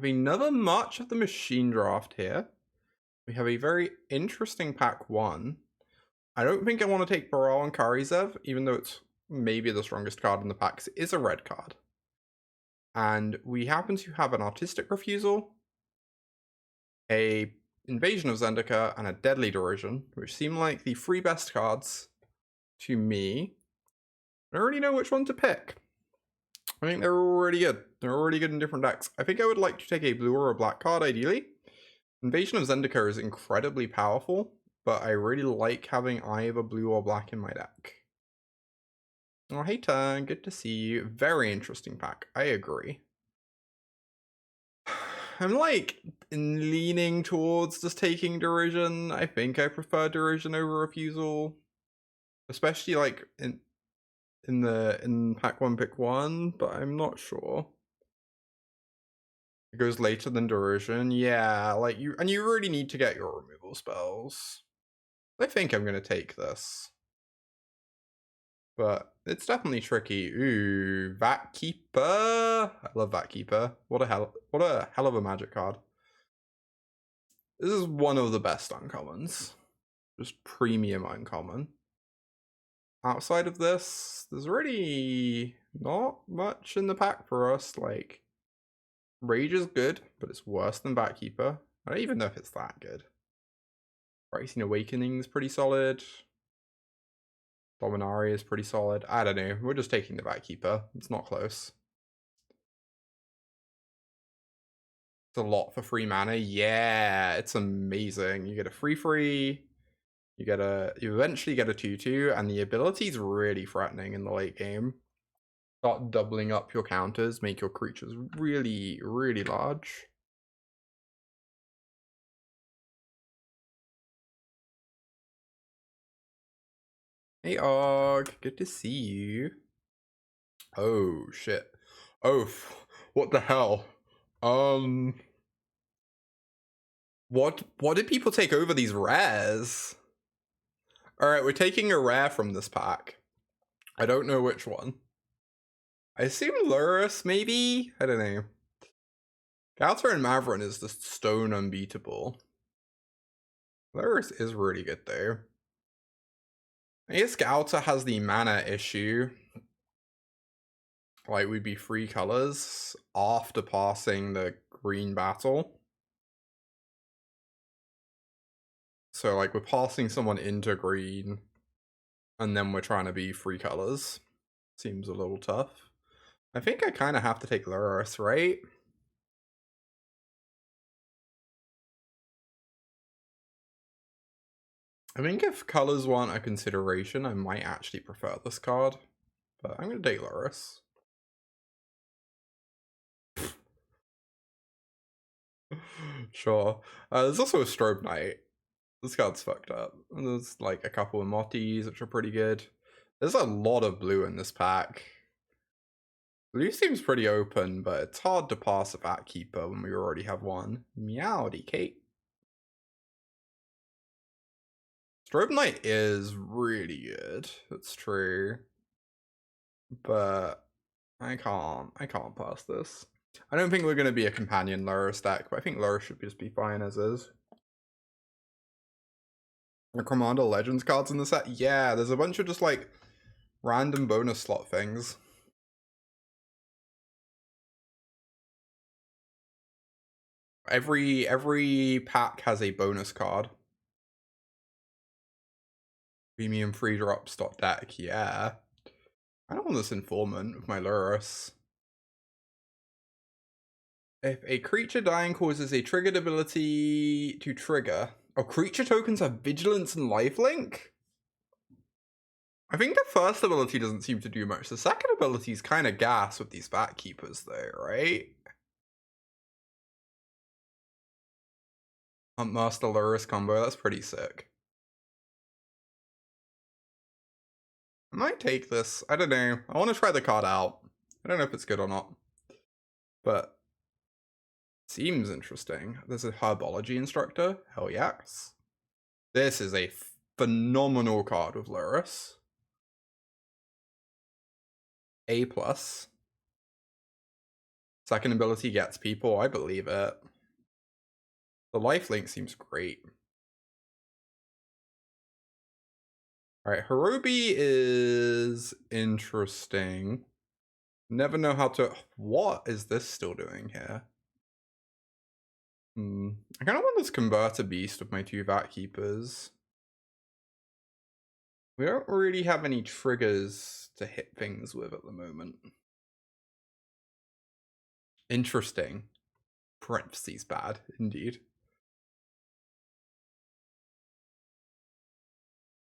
have another March of the Machine draft here. We have a very interesting pack 1. I don't think I want to take Baral and Karizev, even though it's maybe the strongest card in the pack, 'cause it is a red card. And we happen to have an Artistic Refusal, a Invasion of Zendika, and a Deadly Derision, which seem like the 3 best cards to me. I don't really know which one to pick. I think they're already good. They're already good in different decks. I think I would like to take a blue or a black card, ideally. Invasion of Zendika is incredibly powerful, but I really like having either blue or black in my deck. Oh, hey Turn, good to see you. Very interesting pack, I agree. I'm like leaning towards just taking Derision. I think I prefer Derision over Refusal. Especially like in pack 1 pick 1, but I'm not sure. It goes later than Derision. Yeah, like you really need to get your removal spells. I think I'm gonna take this. But it's definitely tricky. Ooh, Vat Keeper. I love Vat Keeper. What a hell of a magic card. This is one of the best uncommons. Just premium uncommon. Outside of this, there's really not much in the pack for us. Like, Rage is good, but it's worse than Vat Keeper. I don't even know if it's that good. Rising Awakening is pretty solid. Dominaria is pretty solid. I don't know. We're just taking the Vat Keeper. It's not close. It's a lot for free mana. Yeah, it's amazing. You get a free. You eventually get a 2/2, and the ability's really threatening in the late game. Start doubling up your counters, make your creatures really, really large. Hey Og, good to see you. Oh shit. Oh, what the hell? What did people take over these rares? Alright, we're taking a rare from this pack. I don't know which one. I assume Lurrus, maybe? I don't know. Galter and Mavrin is the stone unbeatable. Lurrus is really good though. I guess Galter has the mana issue. Like, we'd be 3 colors after passing the green battle. So, like, we're passing someone into green, and then we're trying to be 3 colors. Seems a little tough. I think I kind of have to take Lurrus, right? I think if colors weren't a consideration, I might actually prefer this card. But I'm going to take Lurrus. Sure. There's also a Strobe Knight. This card's fucked up. And there's like a couple of Motties, which are pretty good. There's a lot of blue in this pack. Blue seems pretty open, but it's hard to pass a Vat Keeper when we already have one. Meowdy, Kate. Strobe Knight is really good. That's true. But I can't pass this. I don't think we're going to be a companion Lurrus deck, but I think Lurrus should just be fine as is. The Commander Legends cards in the set? Yeah, there's a bunch of just like random bonus slot things. Every pack has a bonus card. Premium free drops deck, yeah. I don't want this Informant with my Lurrus. If a creature dying causes a triggered ability to trigger, creature tokens have Vigilance and Lifelink? I think the first ability doesn't seem to do much. The second ability is kind of gas with these Vat Keepers though, right? Master Lurrus combo, that's pretty sick. I might take this. I don't know. I want to try the card out. I don't know if it's good or not. But seems interesting. There's a Herbology Instructor. Hell yes. This is a phenomenal card with Lurrus. A+. Second ability gets people, I believe it. The lifelink seems great. Alright, Hirobi is interesting. Never know how to... What is this still doing here? I kind of want this Converter Beast with my 2 Vat Keepers. We don't really have any triggers to hit things with at the moment. Interesting. Parentheses bad, indeed.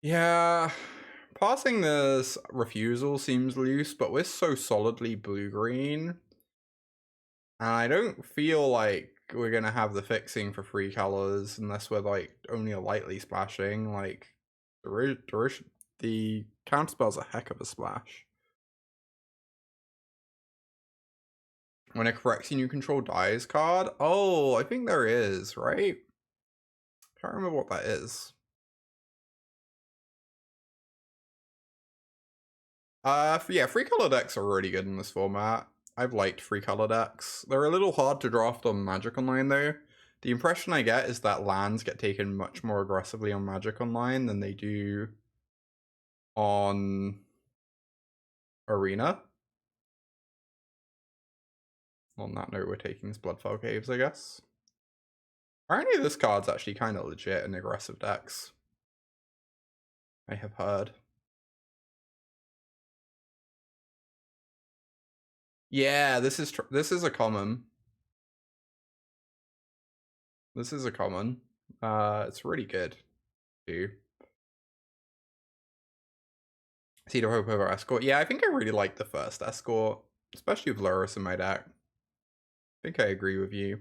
Yeah, passing this refusal seems loose, but we're so solidly blue-green. And I don't feel like we're gonna have the fixing for 3 colors unless we're like only a lightly splashing. Like the counterspell's a heck of a splash. When a Correction you control dies card? Oh, I think there is, right? Can't remember what that is. Yeah, 3 color decks are really good in this format. I've liked 3 color decks. They're a little hard to draft on Magic Online though. The impression I get is that lands get taken much more aggressively on Magic Online than they do on Arena. On that note, we're taking this Bloodfell Caves, I guess. Apparently this card's actually kind of legit in aggressive decks. I have heard. Yeah, this is a common. This is a common. It's really good too. Seed of Hope over Escort. Yeah, I think I really like the first Escort, especially with Lurrus in my deck. I think I agree with you.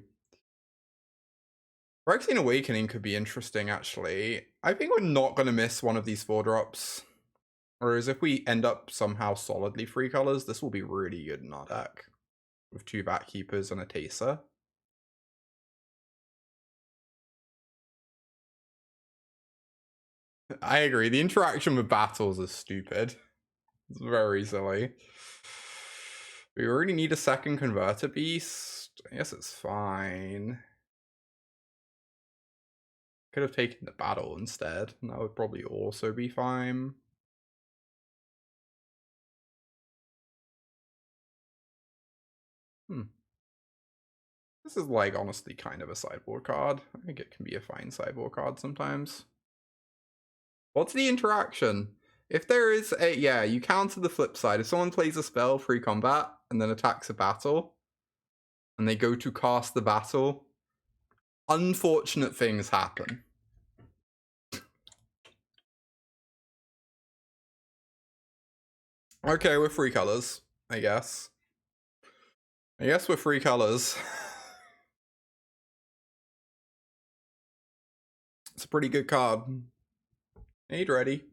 Phyrexian Awakening could be interesting, actually. I think we're not going to miss one of these 4-drops. Whereas if we end up somehow solidly 3 colors, this will be really good in our deck. With 2 Vat Keepers and a Taser. I agree. The interaction with battles is stupid. It's very silly. We already need a second Converter Beast. I guess it's fine. Could have taken the battle instead, and that would probably also be fine. This is like honestly kind of a sideboard card. I think it can be a fine sideboard card sometimes. What's the interaction? If there is a, yeah, you counter the flip side. If someone plays a spell pre-combat and then attacks a battle, and they go to cast the battle, unfortunate things happen. Okay, we're 3 colors, I guess. I guess we're 3 colors. It's a pretty good card. Aid ready.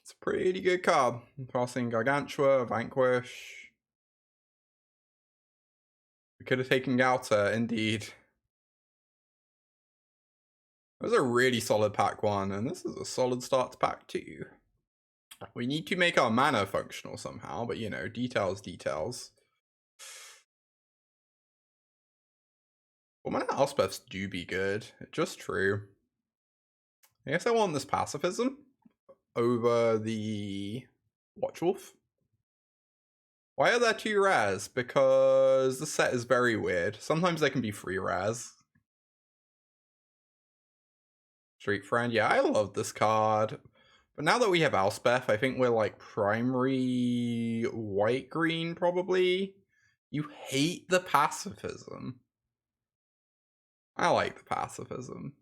It's a pretty good card. Passing Gargantua, Vanquish. We could have taken Gauta, indeed. That was a really solid pack 1, and this is a solid start to pack 2. We need to make our mana functional somehow, but you know, details. Well, mana Elspeths do be good. Just true. I guess I want this Pacifism over the Watchwolf. Why are there 2 rares? Because the set is very weird. Sometimes they can be 3 rares. Street Friend, yeah, I love this card. But now that we have Elspeth, I think we're like primary white-green, probably. You hate the pacifism. I like the pacifism.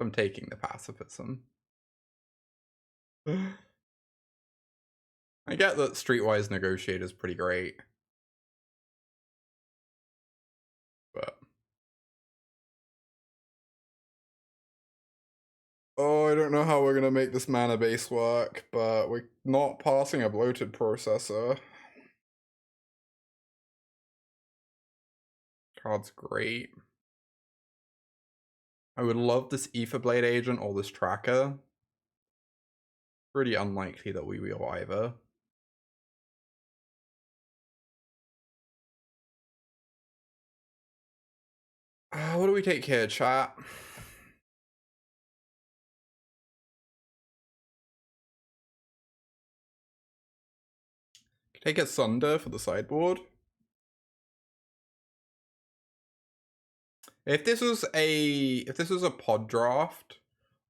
I'm taking the pacifism. I get that Streetwise Negotiator is pretty great. But... oh, I don't know how we're gonna make this mana base work, but we're not passing a bloated processor. Card's great. I would love this Aetherblade agent or this tracker. Pretty unlikely that we will either. What do we take here, chat? Take a Sunder for the sideboard. If this was a pod draft,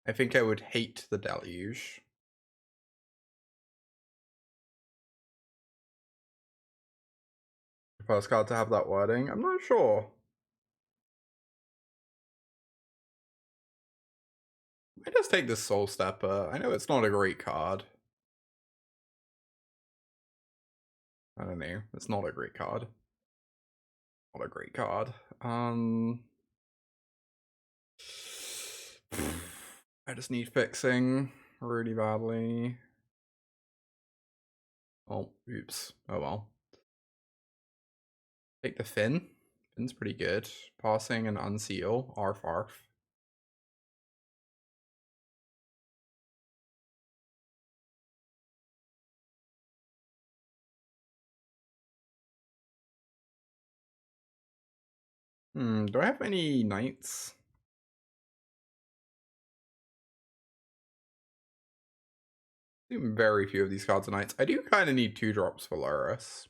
I think I would hate the Deluge. First card to have that wording. I'm not sure. I just take this Soul Stepper. I know it's not a great card. I don't know. It's not a great card. Not a great card. I just need fixing really badly. Oh, oops. Oh well. Take the Finn. Finn's pretty good. Passing and unseal. Arf arf. Do I have any knights? Very few of these cards are knights. I do kind of need 2-drops for Lurrus.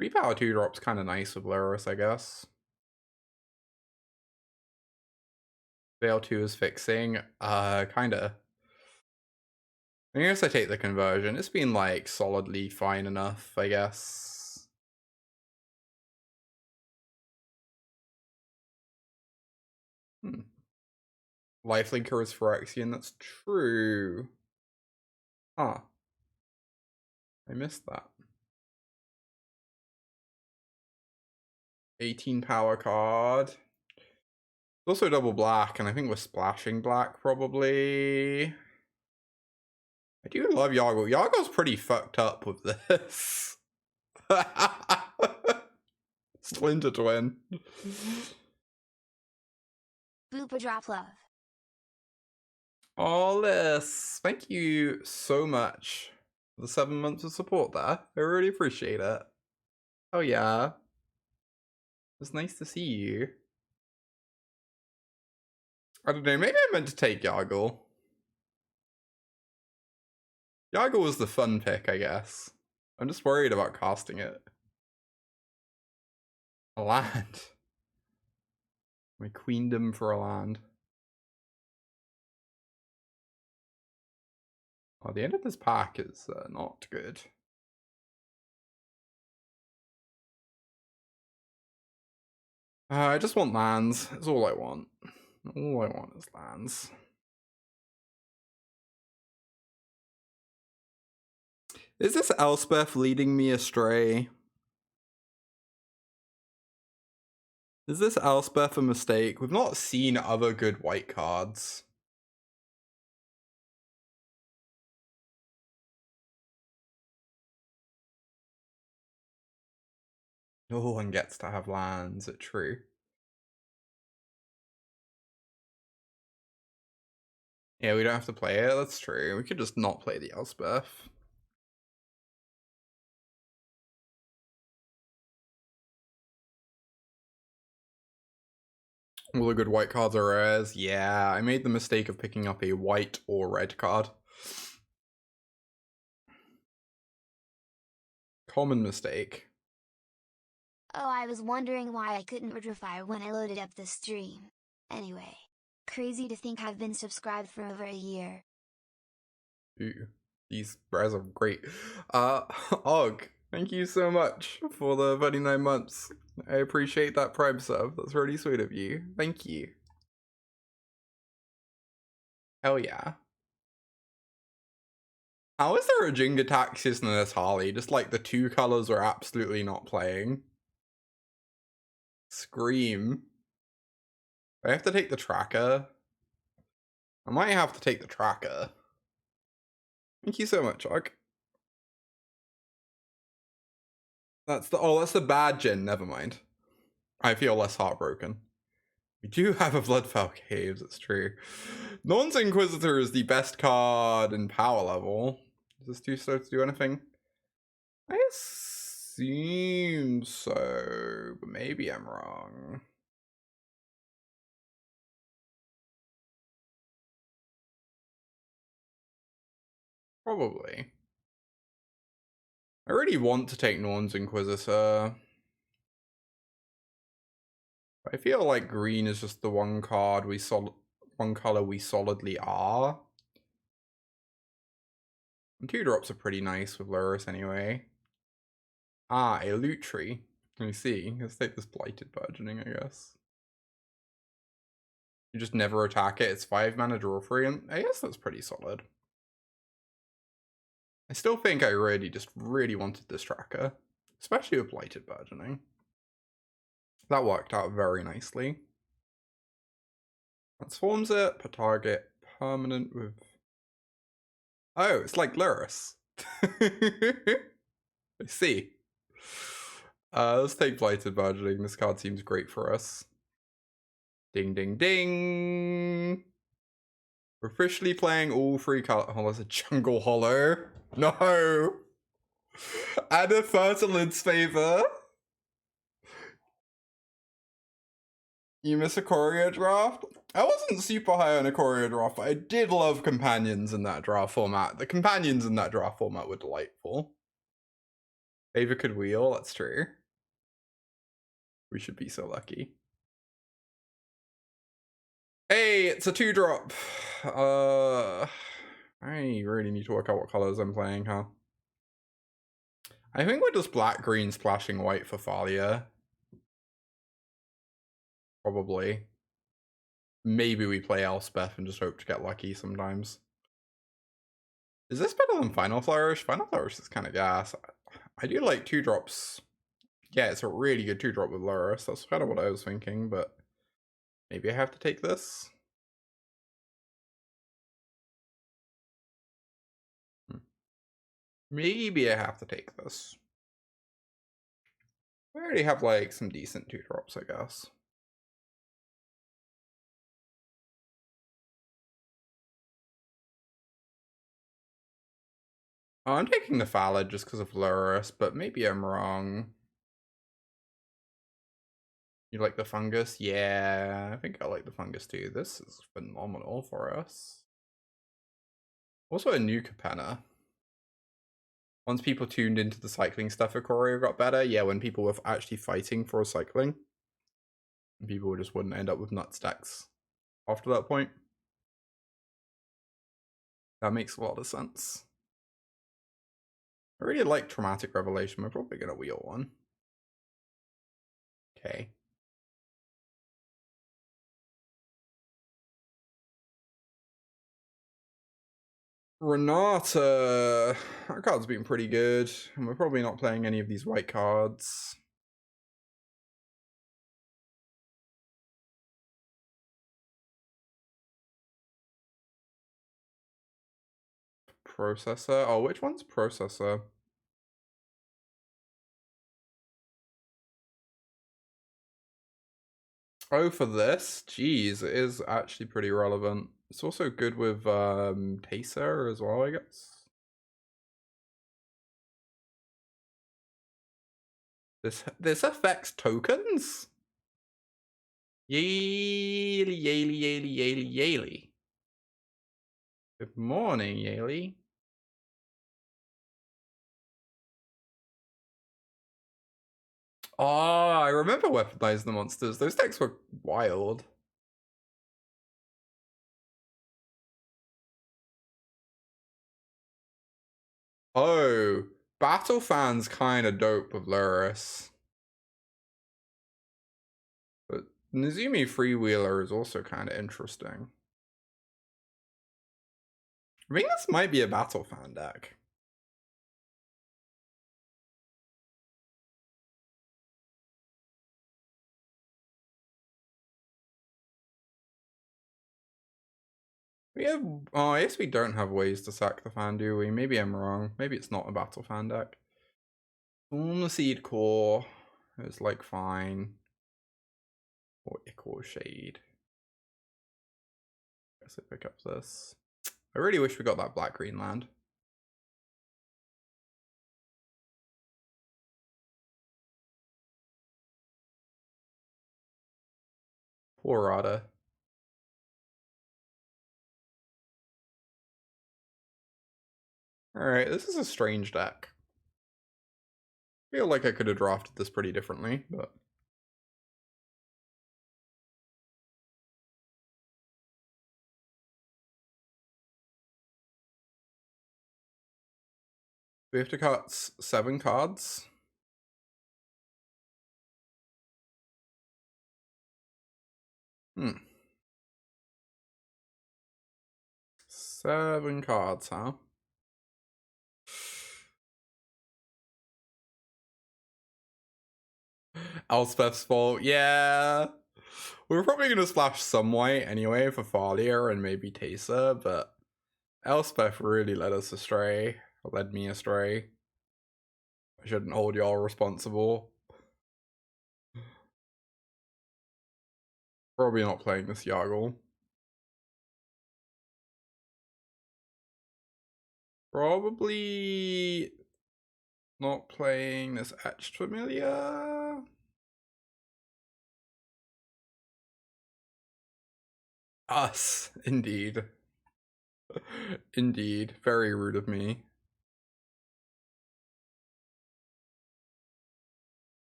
3-power 2-drops kind of nice with Lurrus, I guess. Veil 2 is fixing. Kinda. I guess I take the conversion. It's been like solidly fine enough, I guess. Lifelinker is Phyrexian, that's true. Huh. I missed that. 18 power card. Also double black, and I think we're splashing black probably. I do love Yargle. Yargle's pretty fucked up with this. Splinter Twin. Booper drop love. Oh, Liz, thank you so much for the 7 months of support there. I really appreciate it. Oh yeah. It's nice to see you. I don't know, maybe I meant to take Yargle. Yargle was the fun pick, I guess. I'm just worried about casting it. A land. My queendom for a land. Oh, the end of this pack is not good. I just want lands. That's all I want. All I want is lands. Is this Elspeth leading me astray? Is this Elspeth a mistake? We've not seen other good white cards. No one gets to have lands, it's true. Yeah, we don't have to play it, that's true. We could just not play the Elspeth. All the good white cards are rares. Yeah, I made the mistake of picking up a white or red card. Common mistake. Oh, I was wondering why I couldn't Redrify when I loaded up the stream. Anyway, crazy to think I've been subscribed for over a year. Ooh, these rares are great. Og, thank you so much for the 39 months. I appreciate that Prime sub. That's really sweet of you. Thank you. Hell yeah. How is there a Jingataxis and this Harley? Just like the 2 colors are absolutely not playing. Scream. I have to take the tracker. I might have to take the tracker. Thank you so much, Og. That's the bad gen, never mind. I feel less heartbroken. We do have a Bloodfell Caves, it's true. Non's Inquisitor is the best card in power level. Is this too slow to do anything? I guess seems so, but maybe I'm wrong. Probably. I really want to take Norn's Inquisitor. I feel like green is just the one card one color we solidly are. And 2-drops are pretty nice with Lurrus anyway. Ah, a Lutri. Let me see. Let's take this Blighted Burgeoning, I guess. You just never attack it. It's 5 mana, draw 3, and I guess that's pretty solid. I still think I really wanted this tracker, especially with Blighted Burgeoning. That worked out very nicely. Transforms it, per target, permanent with... Oh, it's like Lurrus. I see. Let's take Blighted Burgeoning. This card seems great for us. Ding, ding, ding. We're officially playing all 3 colors. Oh, there's a Jungle Hollow. No. And a Fertilid's Favor. You miss a Courier draft? I wasn't super high on a Courier draft, but I did love companions in that draft format. The companions in that draft format were delightful. Favor could wheel, that's true. We should be so lucky. Hey, it's a 2-drop. I really need to work out what colors I'm playing, huh? I think we're just black, green, splashing white for Thalia. Probably. Maybe we play Elspeth and just hope to get lucky sometimes. Is this better than Final Flourish? Final Flourish is kind of gas. I do like 2-drops. Yeah, it's a really good 2-drop with Lurrus. That's kind of what I was thinking, but maybe I have to take this. Maybe I have to take this. I already have like some decent 2-drops, I guess. Oh, I'm taking the Phalid just because of Lurrus, but maybe I'm wrong. You like the fungus? Yeah, I think I like the fungus too. This is phenomenal for us. Also a new Capenna. Once people tuned into the cycling stuff at Courier got better, yeah, when people were actually fighting for cycling, people just wouldn't end up with nut stacks after that point. That makes a lot of sense. I really like Traumatic Revelation. We're probably going to wheel one. Okay. Renata. Our card's been pretty good. And we're probably not playing any of these white cards. Processor. Oh, which one's Processor? Oh, for this? Jeez, it is actually pretty relevant. It's also good with Taser as well, I guess. This affects tokens? Yaley, Yaley, Yaley, Yaley, Yaley. Good morning, Yaley. Oh, I remember Weaponize the Monsters. Those decks were wild. Oh, Battle Fan's kind of dope with Lurrus. But Nezumi Freewheeler is also kind of interesting. I think this might be a Battle Fan deck. We have, oh, I guess we don't have ways to sack the fan, do we? Maybe I'm wrong. Maybe it's not a Battle Fan deck. The Seed Core is like fine. Or Ichor Shade. Guess I pick up this. I really wish we got that black green land. Poor Rada. Alright, this is a strange deck. I feel like I could have drafted this pretty differently, but... We have to cut 7 cards. Hmm. 7 cards, huh? Elspeth's fault, yeah. We were probably going to splash some white anyway for Thalia and maybe Teysa, but Elspeth really led us astray. Led me astray. I shouldn't hold y'all responsible. Probably not playing this Yargle. Probably not playing this Etched Familiar. Us, indeed. Indeed. Very rude of me.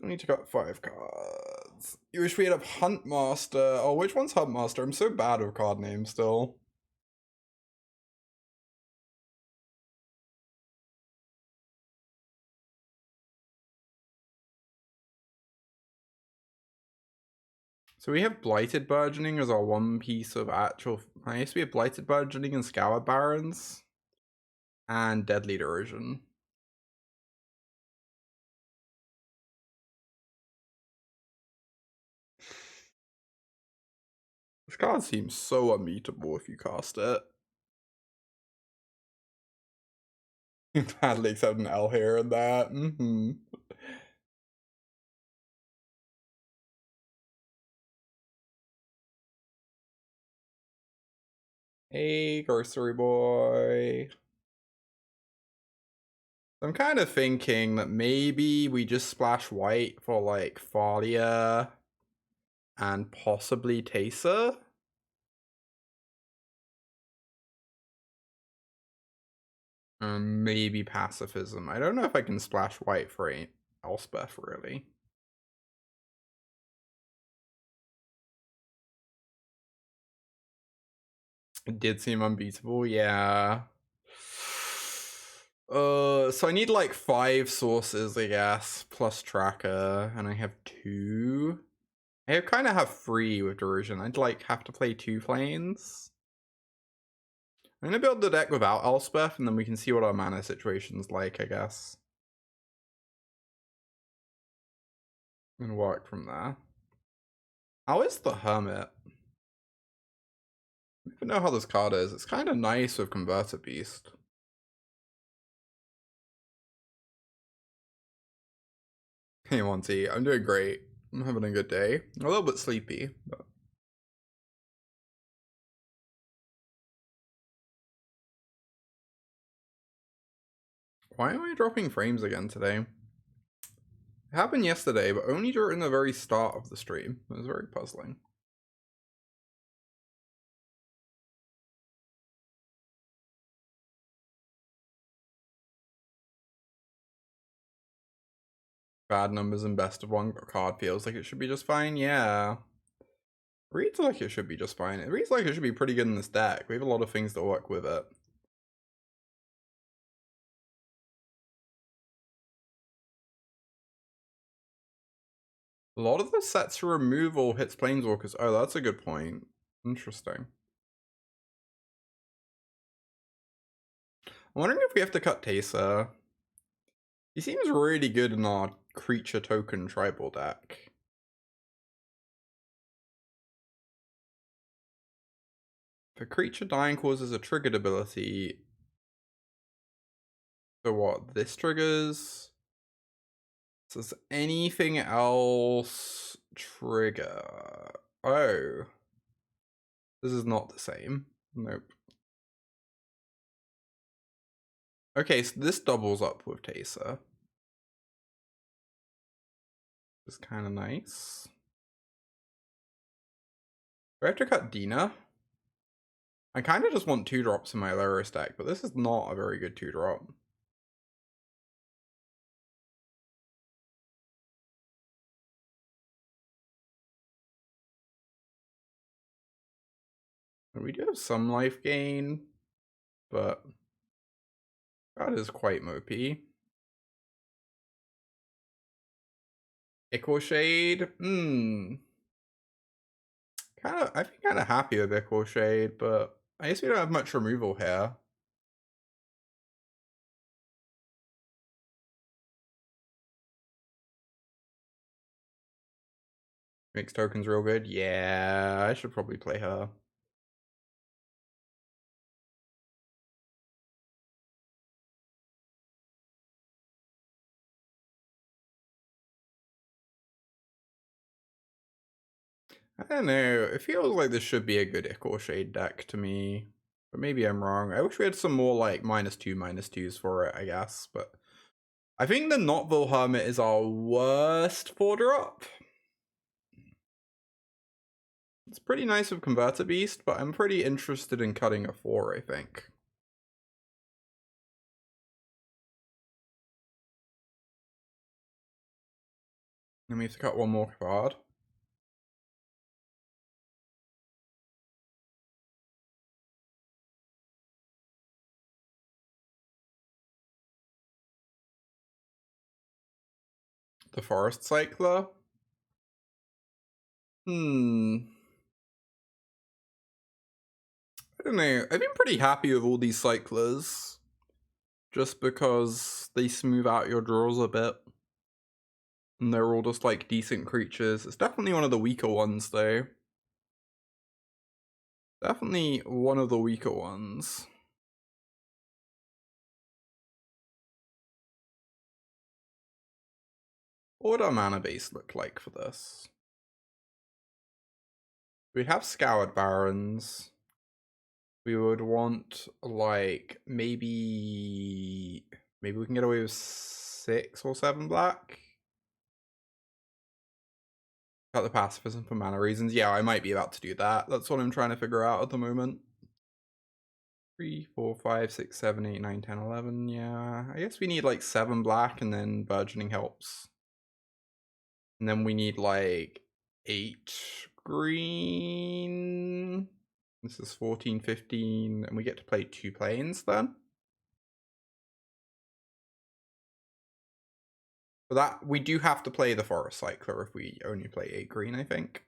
I need to got 5 cards. You wish we had up Huntmaster. Oh, which one's Huntmaster? I'm so bad with card names still. So we have Blighted Burgeoning as our one piece of actual... I guess we have Blighted Burgeoning and Scoured Barrens. And Deadly Derision. This card seems so unbeatable if you cast it. Gladly accept an L here and that. Hey, Grocery Boy. I'm kind of thinking that maybe we just splash white for like Thalia and possibly Teysa. Maybe Pacifism. I don't know if I can splash white for Elspeth, really. It did seem unbeatable, yeah. So I need like 5 sources, I guess, plus tracker, and I have 2. I kind of have 3 with Derision. I'd like have to play 2 planes. I'm gonna build the deck without Elspeth, and then we can see what our mana situation's like, I guess. And work from there. How is the Hermit? I don't even know how this card is. It's kind of nice with Converter Beast. Hey, Monty, I'm doing great. I'm having a good day. A little bit sleepy, but... Why am I dropping frames again today? It happened yesterday, but only during the very start of the stream. It was very puzzling. Bad numbers and best of one card feels like it should be just fine. Yeah. Reads like it should be just fine. It reads like it should be pretty good in this deck. We have a lot of things that work with it. A lot of the sets for removal hits Planeswalkers. Oh, that's a good point. Interesting. I'm wondering if we have to cut Teysa. He seems really good in our creature token tribal deck. If a creature dying causes a triggered ability... So what? This triggers... Does anything else trigger? Oh. This is not the same. Nope. Okay, so this doubles up with Teysa. It's kind of nice. Do I have to cut Dina? I kind of just want 2-drops in my Lurrus deck, but this is not a very good 2-drop. We do have some life gain, but that is quite mopey. Ichor Shade? I'd be kind of happy with Ichor Shade, but I guess we don't have much removal here. Makes tokens real good. Yeah, I should probably play her. I don't know. It feels like this should be a good Ichor Shade deck to me. But maybe I'm wrong. I wish we had some more like -2/-2s for it, I guess. But I think the Notville Hermit is our worst 4-drop. It's pretty nice with Converter Beast, but I'm pretty interested in cutting a 4, I think. Then we have to cut one more card. The Forest Cycler. I don't know. I've been pretty happy with all these cyclers. Just because they smooth out your draws a bit. And they're all just like decent creatures. It's definitely one of the weaker ones though. Definitely one of the weaker ones. What would our mana base look like for this? We have Scoured Barrens. We would want like maybe we can get away with 6 or 7 black. Cut the pacifism for mana reasons. Yeah, I might be about to do that. That's what I'm trying to figure out at the moment. 3, 4, 5, 6, 7, 8, 9, 10, 11. Yeah, I guess we need like 7 black and then burgeoning helps. And then we need like 8 green. This is 14, 15, and we get to play 2 planes then. For that, we do have to play the Forest Cycler if we only play 8 green, I think.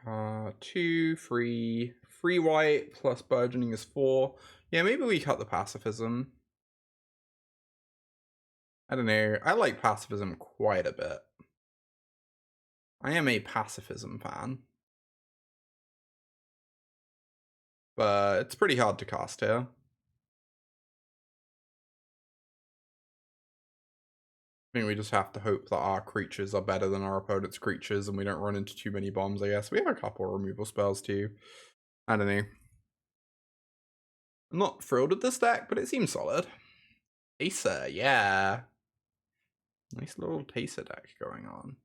2, 3, 3 white plus burgeoning is 4. Yeah, maybe we cut the pacifism. I don't know. I like pacifism quite a bit. I am a pacifism fan. But it's pretty hard to cast here. I think we just have to hope that our creatures are better than our opponent's creatures and we don't run into too many bombs, I guess. We have a couple of removal spells too. I don't know. I'm not thrilled with this deck, but it seems solid. Taser, yeah. Nice little Taser deck going on.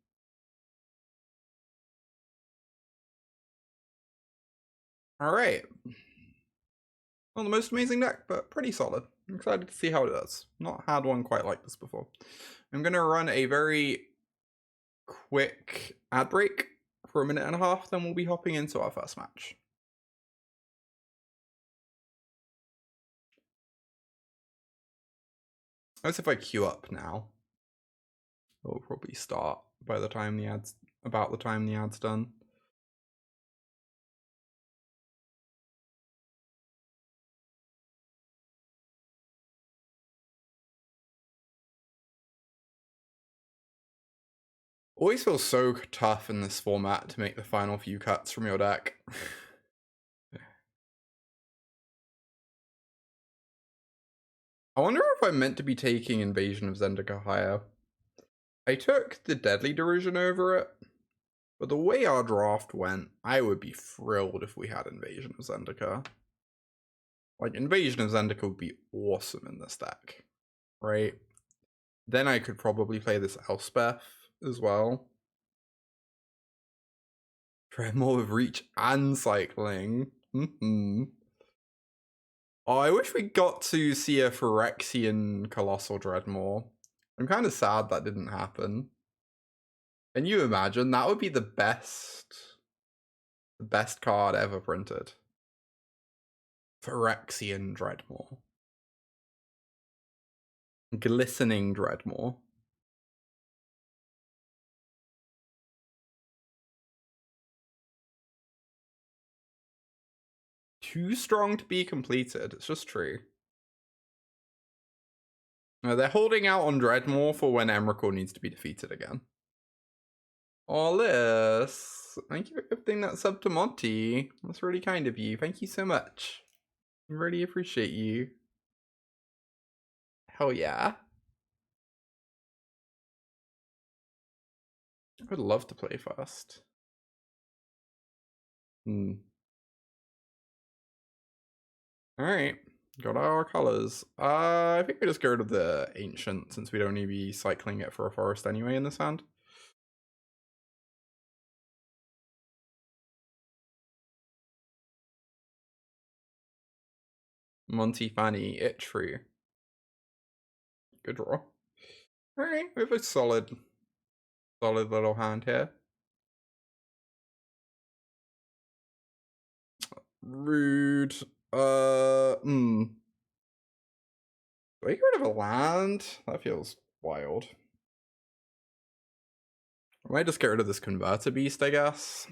Alright. Not the most amazing deck, but pretty solid. I'm excited to see how it does. Not had one quite like this before. I'm going to run a very quick ad break for 1.5 minutes, then we'll be hopping into our first match. As if I queue up now, it'll probably start by the time the ad's about the time the ad's done. Always feels so tough in this format to make the final few cuts from your deck. I wonder if I'm meant to be taking Invasion of Zendikar higher. I took the Deadly Derision over it, but the way our draft went, I would be thrilled if we had Invasion of Zendikar. Like, Invasion of Zendikar would be awesome in this deck, right? Then I could probably play this Elspeth as well. Dreadmore with reach and cycling. Oh, I wish we got to see a Phyrexian Colossal Dreadmore. I'm kind of sad that didn't happen. Can you imagine? That would be the best card ever printed. Phyrexian Dreadmore. Glistening Dreadmore. Too strong to be completed. It's just true. No, they're holding out on Dreadmore for when Emrakul needs to be defeated again. Oh, Liz, thank you for gifting that sub to Monty. That's really kind of you. Thank you so much. I really appreciate you. Hell yeah. I would love to play first. Alright. Got our colors. I think we just go to the Ancient since we'd only be cycling it for a forest anyway in this hand. Monty, Fanny, Itchfree. Good draw. Alright, we have a solid little hand here. Rude. Do I get rid of a land? That feels wild. I might just get rid of this Converter Beast, I guess.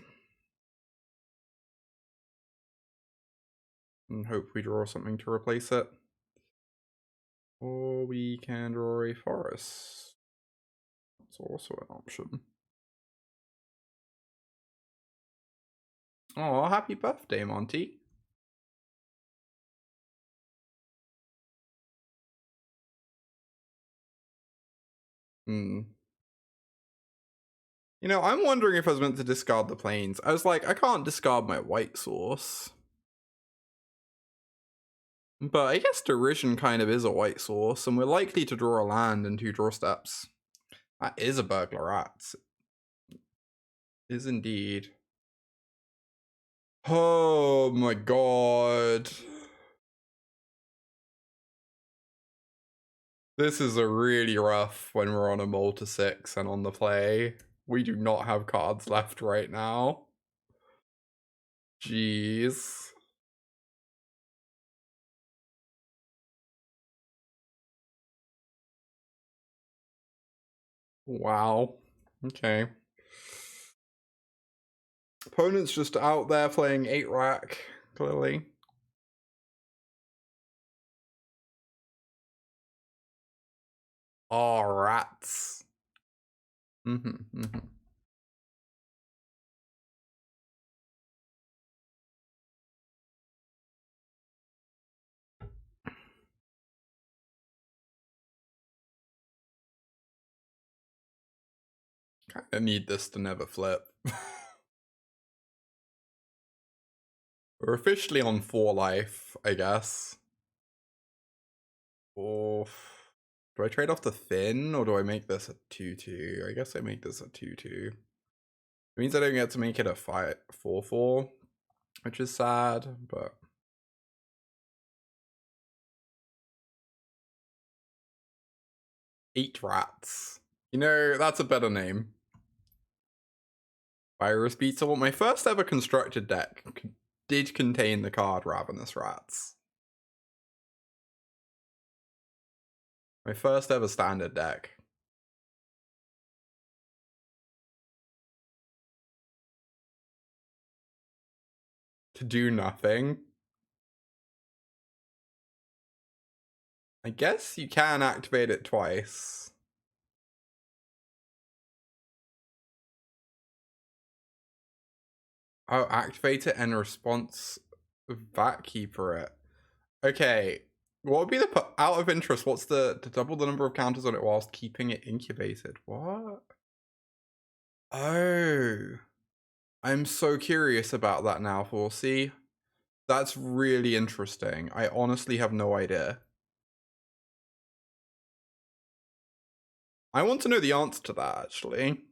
And hope we draw something to replace it. Or we can draw a forest. That's also an option. Oh, happy birthday, Monty. You know, I'm wondering if I was meant to discard the planes. I was like, I can't discard my white source. But I guess Derision kind of is a white source, and we're likely to draw a land in 2 draw steps. That is a Burglar Rats. Is indeed. Oh my god. This is a really rough when we're on a Molta 6 and on the play. We do not have cards left right now. Jeez. Wow. Okay. Opponent's just out there playing 8-rack, clearly. Oh, rats. Kinda need this to never flip. We're officially on 4 life, I guess. Oh, do I trade off the Thin, or do I make this a 2-2? I guess I make this a 2-2. It means I don't get to make it a 4-4, which is sad, but... Eight rats. You know, that's a better name. Virus Beetle. My first ever constructed deck did contain the card Ravenous Rats. My first ever standard deck. To do nothing. I guess you can activate it twice. Oh, activate it and response Vatkeeper it. Okay, what would be the out of interest? What's to double the number of counters on it whilst keeping it incubated? What? Oh, I'm so curious about that now, Forsey. That's really interesting. I honestly have no idea. I want to know the answer to that, actually.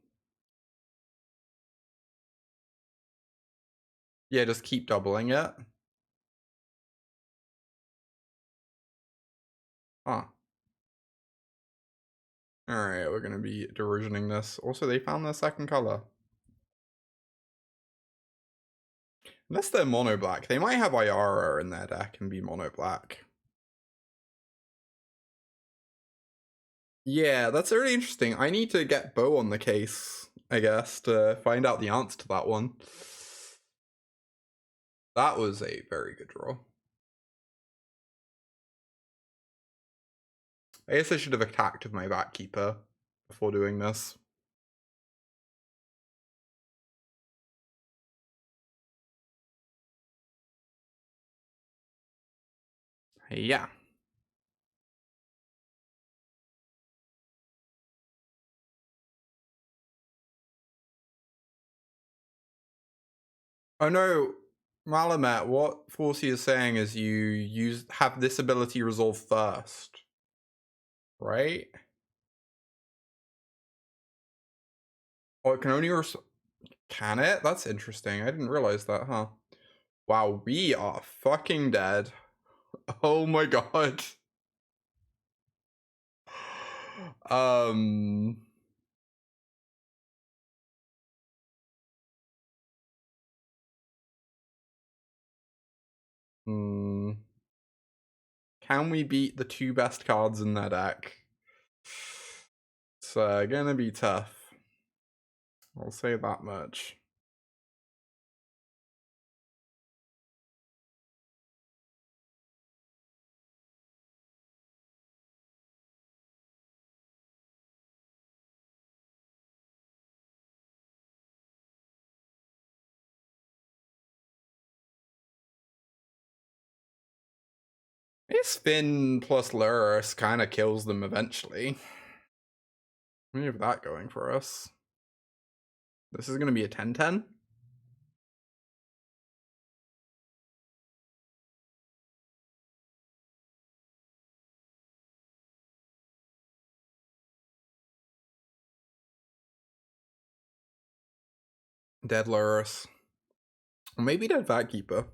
Yeah, just keep doubling it. Huh. Alright, we're gonna be derisioning this. Also, they found their second color. Unless they're mono black. They might have Ayara in their deck and be mono black. Yeah, that's really interesting. I need to get Bo on the case, I guess, to find out the answer to that one. That was a very good draw. I guess I should have attacked with my Backkeeper before doing this. Yeah. Oh no, Malamet, what Forcey is saying is you have this ability resolve first. Right? Oh, it can only can it? That's interesting. I didn't realize that, huh? Wow, we are fucking dead. Oh my god. Um. Hmm. Can we beat the two best cards in their deck? It's gonna be tough. I'll say that much. Spin plus Lurrus kind of kills them eventually. We have that going for us. This is going to be a 10-10. Dead Lurrus. Or maybe Dead Vatkeeper.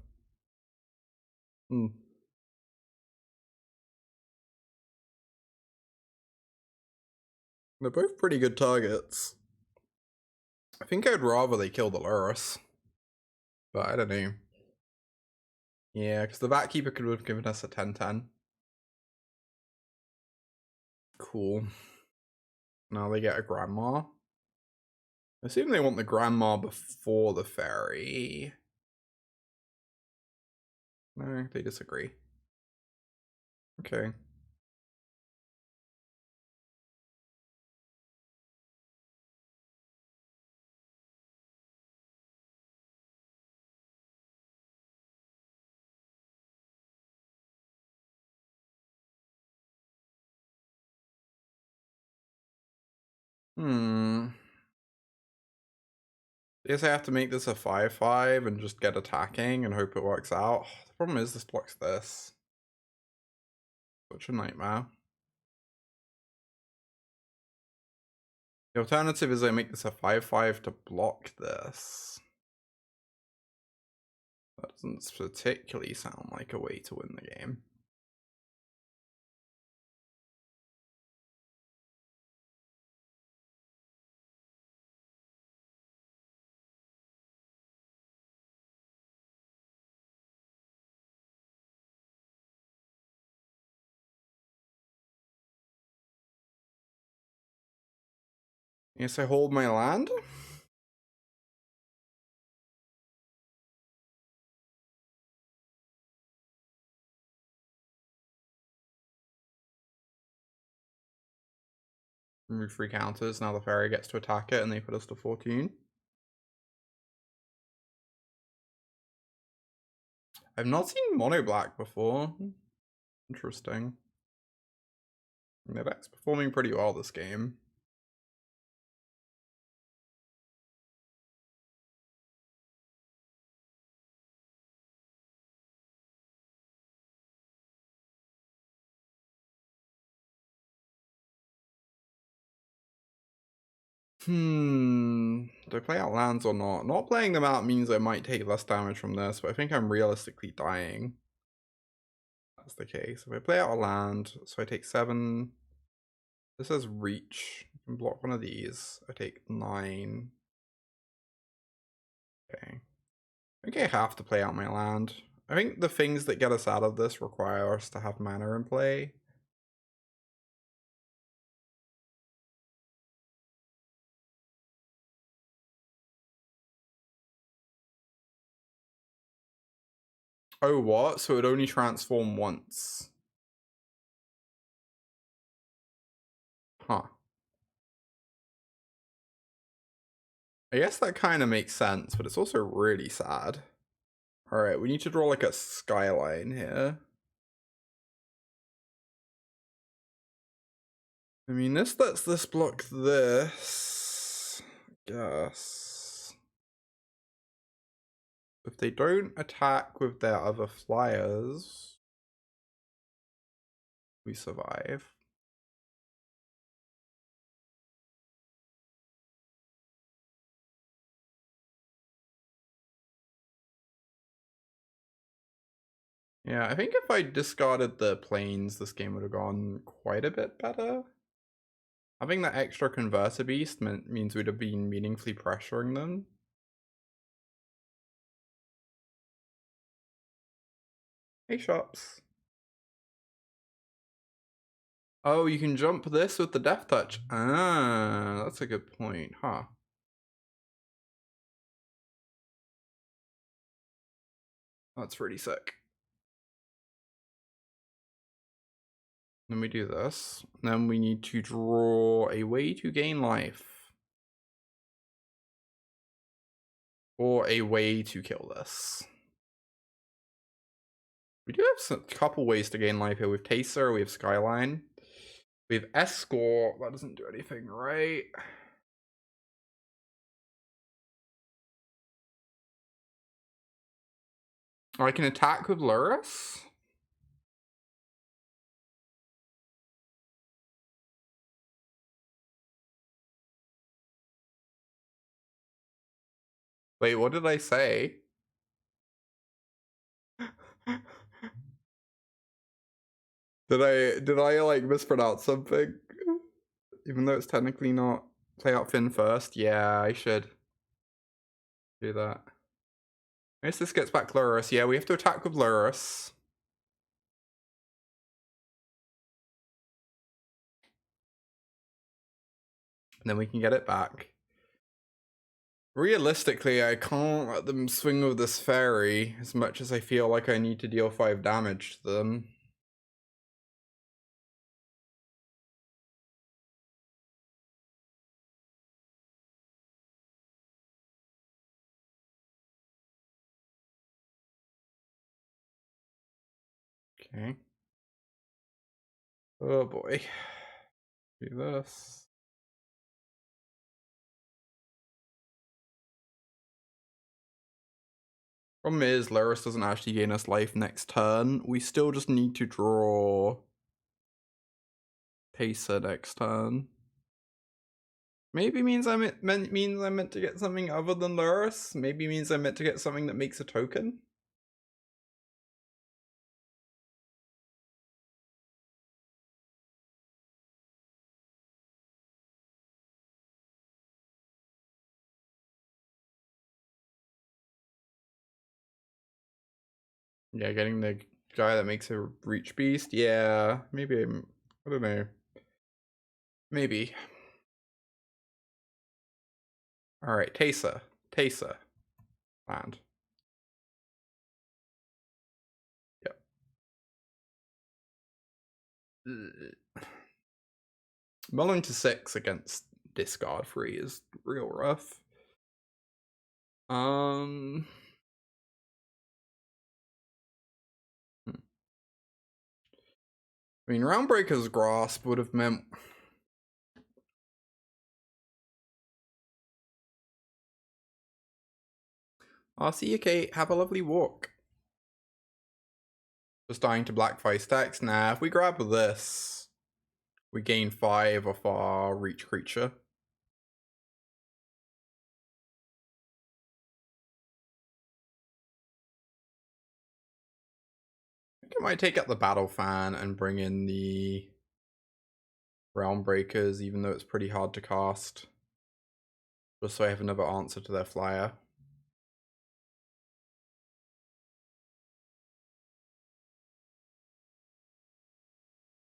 They're both pretty good targets. I think I'd rather they kill the Lurrus. But I don't know. Yeah, because the Vatkeeper could have given us a 10-10. Cool. Now they get a Grandma. I assume they want the Grandma before the Fairy. No, they disagree. Okay. I guess I have to make this a 5-5 and just get attacking and hope it works out. The problem is this blocks this. Such a nightmare. The alternative is I make this a 5-5 to block this. That doesn't particularly sound like a way to win the game. Yes, I hold my land. Remove 3 counters. Now the fairy gets to attack it and they put us to 14. I've not seen mono black before. Interesting. Their deck's performing pretty well this game. Do I play out lands or not? Not playing them out means I might take less damage from this, but I think I'm realistically dying. That's the case. If I play out a land, so I take 7. This says reach. I can block one of these. I take 9. Okay. I think I have to play out my land. I think the things that get us out of this require us to have mana in play. Oh, what? So it only transform once. Huh. I guess that kind of makes sense, but it's also really sad. Alright, we need to draw like a skyline here. I mean, this lets this block this. I guess. If they don't attack with their other flyers, we survive. Yeah, I think if I discarded the planes, this game would have gone quite a bit better. Having that extra Converter Beast means we'd have been meaningfully pressuring them. Hey, shops. Oh, you can jump this with the Death Touch. Ah, that's a good point, huh? That's really sick. Then we do this. Then we need to draw a way to gain life. Or a way to kill this. We do have a couple ways to gain life here. We have Taser, we have Skyline. We have Escort. That doesn't do anything, right? Oh, I can attack with Lurrus? Wait, what did I say? Did I like mispronounce something? Even though it's technically not play out Finn first. Yeah, I should do that. I guess this gets back Lurrus. Yeah, we have to attack with Lurrus. And then we can get it back. Realistically, I can't let them swing with this fairy as much as I feel like I need to deal 5 damage to them. Okay. Oh boy. Do this. Problem is, Lurrus doesn't actually gain us life next turn. We still just need to draw Pacer next turn. Maybe means I meant to get something other than Lurrus. Maybe means I meant to get something that makes a token. Yeah, getting the guy that makes a reach beast. Yeah, maybe I don't know. Maybe. Alright, Teysa. Teysa. Land. Yep. Mulling to 6 against discard 3 is real rough. I mean, Roundbreaker's Grasp would have meant... I'll see you, Kate. Have a lovely walk. Just dying to Black Face Text. Nah, if we grab this, we gain 5 of our reach creature. think I might take out the Battle Fan and bring in the Realm Breakers, even though it's pretty hard to cast. Just so I have another answer to their flyer.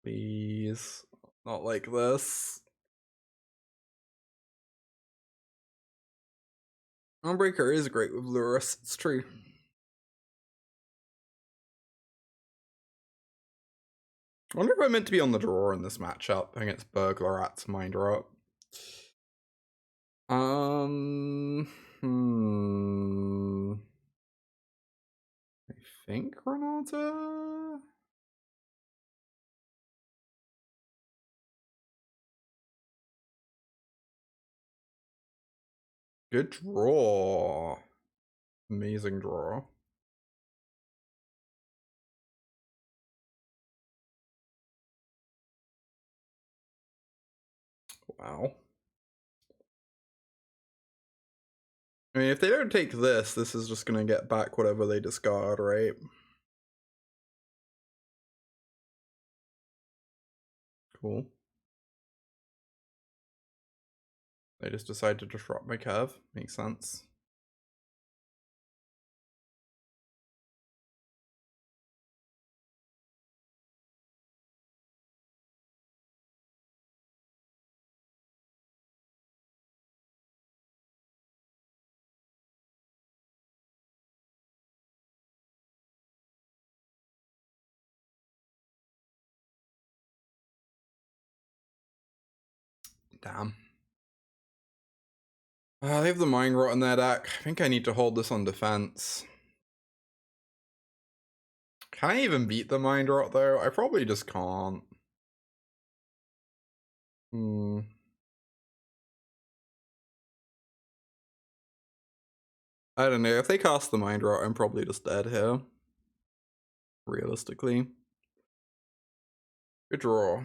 Please. Not like this. Realmbreaker is great with Lurrus, it's true. I wonder if I'm meant to be on the draw in this matchup against Burglarrat's Mindrot. I think Renata? Good draw. Amazing draw. Wow. I mean, if they don't take this is just gonna get back whatever they discard, right? Cool. They just decide to disrupt my curve. Makes sense. Damn. They have the Mindrot in their deck. I think I need to hold this on defense. Can I even beat the Mindrot though? I probably just can't. I don't know. If they cast the Mindrot, I'm probably just dead here. Realistically. Good draw.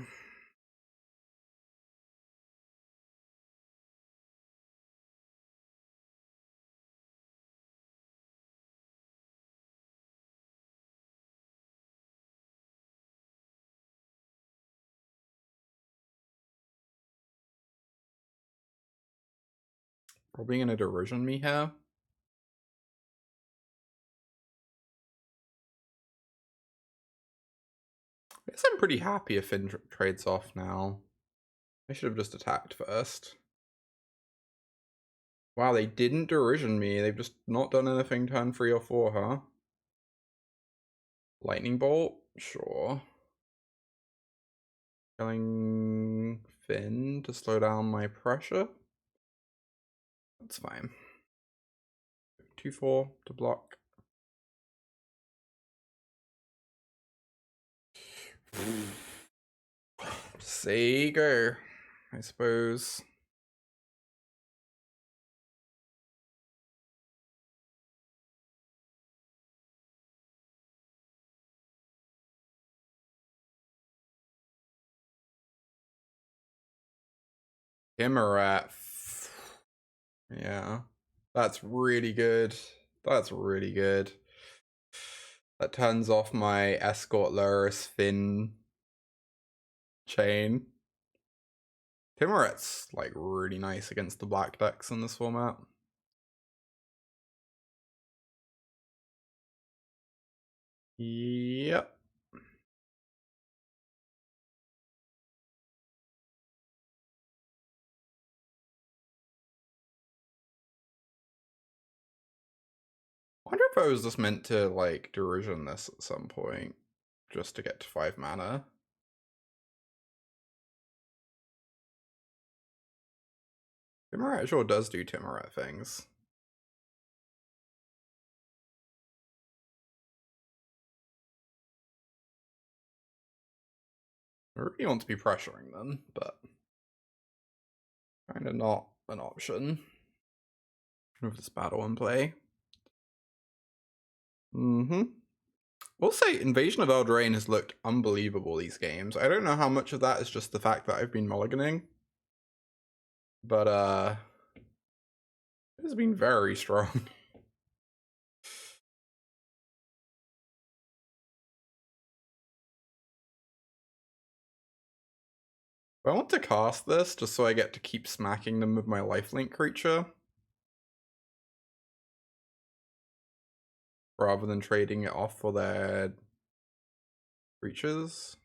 Probably gonna derision me here. I guess I'm pretty happy if Finn trades off now. I should have just attacked first. Wow, they didn't derision me. They've just not done anything turn 3 or 4, huh? Lightning Bolt? Sure. Killing Finn to slow down my pressure? That's fine. 2-4 to block. Sega, I suppose. Timurat. Yeah. That's really good. That's really good. That turns off my Escort Lurrus Finn chain. Timurat's like really nice against the black decks in this format. Yep. I wonder if I was just meant to like derision this at some point just to get to 5 mana. Timurat sure does do Timurat things. I really want to be pressuring them, but kind of not an option with this battle in play. We'll say Invasion of Eldraine has looked unbelievable these games. I don't know how much of that is just the fact that I've been mulliganing, but it has been very strong. I want to cast this just so I get to keep smacking them with my lifelink creature, rather than trading it off for their creatures.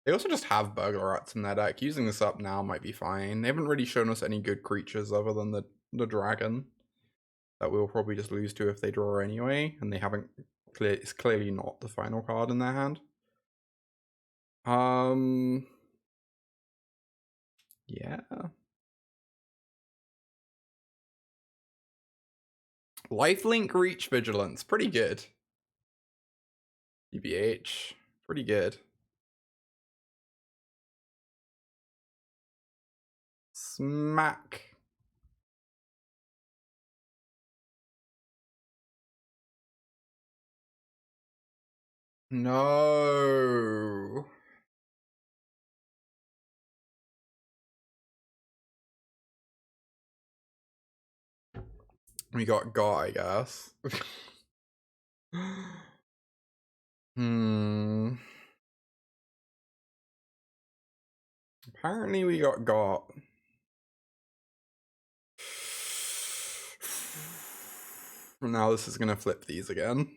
They also just have Burglar Rats in their deck. Using this up now might be fine. They haven't really shown us any good creatures other than the dragon that we'll probably just lose to if they draw anyway, and they haven't it's clearly not the final card in their hand. Yeah. Lifelink Reach Vigilance, pretty good. EBH, pretty good. Smack. No. We got Got, I guess. Apparently we got. Now this is gonna flip these again.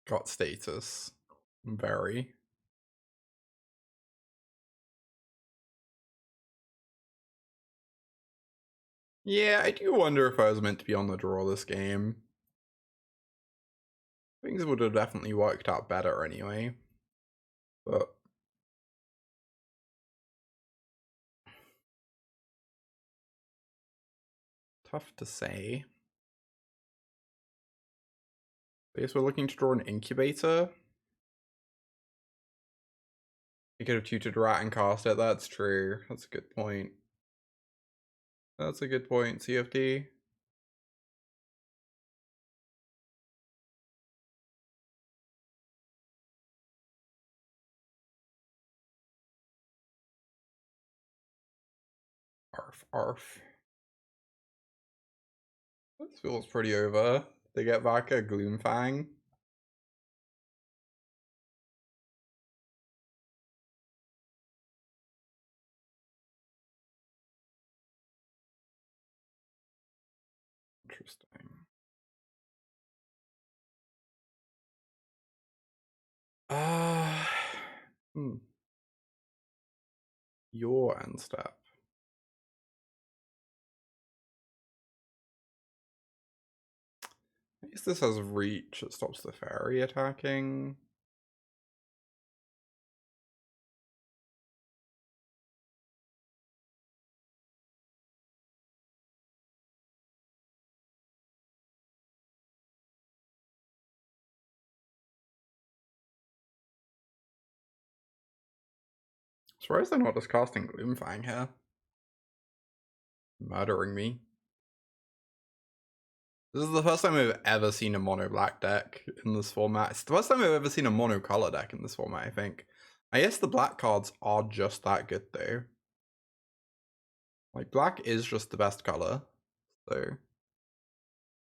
Got status. Very. Yeah, I do wonder if I was meant to be on the draw this game. Things would have definitely worked out better anyway. But tough to say. I guess we're looking to draw an incubator. We could have tutored Rat and cast it, that's true. That's a good point. That's a good point, CFD. Arf, arf. This feels pretty over. They get back a Gloomfang. Interesting. Hmm. Your end step. I guess this has reach, it stops the fairy attacking. Surprised they're not just casting Gloomfang here. Murdering me. This is the first time I've ever seen a mono black deck in this format. It's the first time I've ever seen a mono color deck in this format, I think. I guess the black cards are just that good though. Like, black is just the best color, so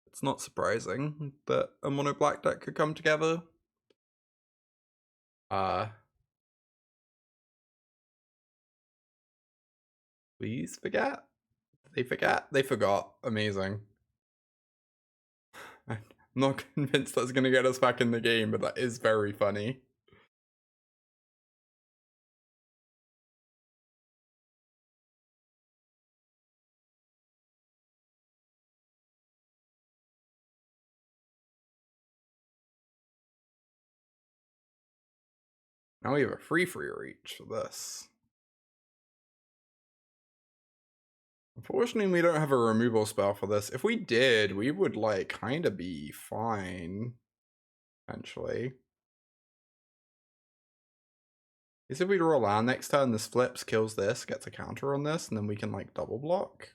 it's not surprising that a mono black deck could come together. Please forget. They forget. They forgot. Amazing. I'm not convinced that's gonna get us back in the game, but that is very funny. Now we have a free reach for this. Unfortunately, we don't have a removal spell for this. If we did, we would, like, kind of be fine. Potentially. Is if we draw a land next turn, this flips, kills this, gets a counter on this, and then we can, like, double block.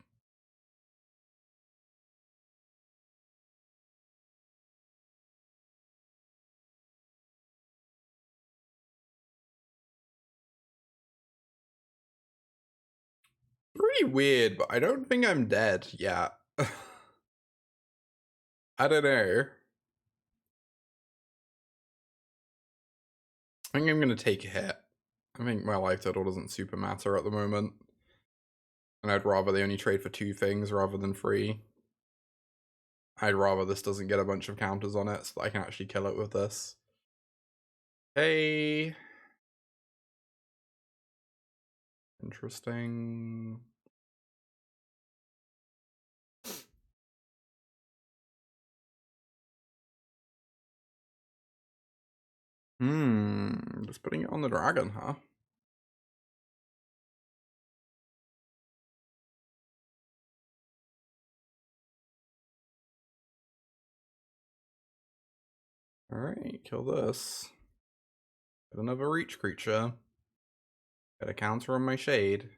Pretty weird, but I don't think I'm dead yet. I don't know. I think I'm going to take a hit. I think my life total doesn't super matter at the moment. And I'd rather they only trade for 2 things rather than 3. I'd rather this doesn't get a bunch of counters on it so that I can actually kill it with this. Hey. Interesting. Just putting it on the dragon, huh? Alright, kill this. Get another reach creature. Get a counter on my shade.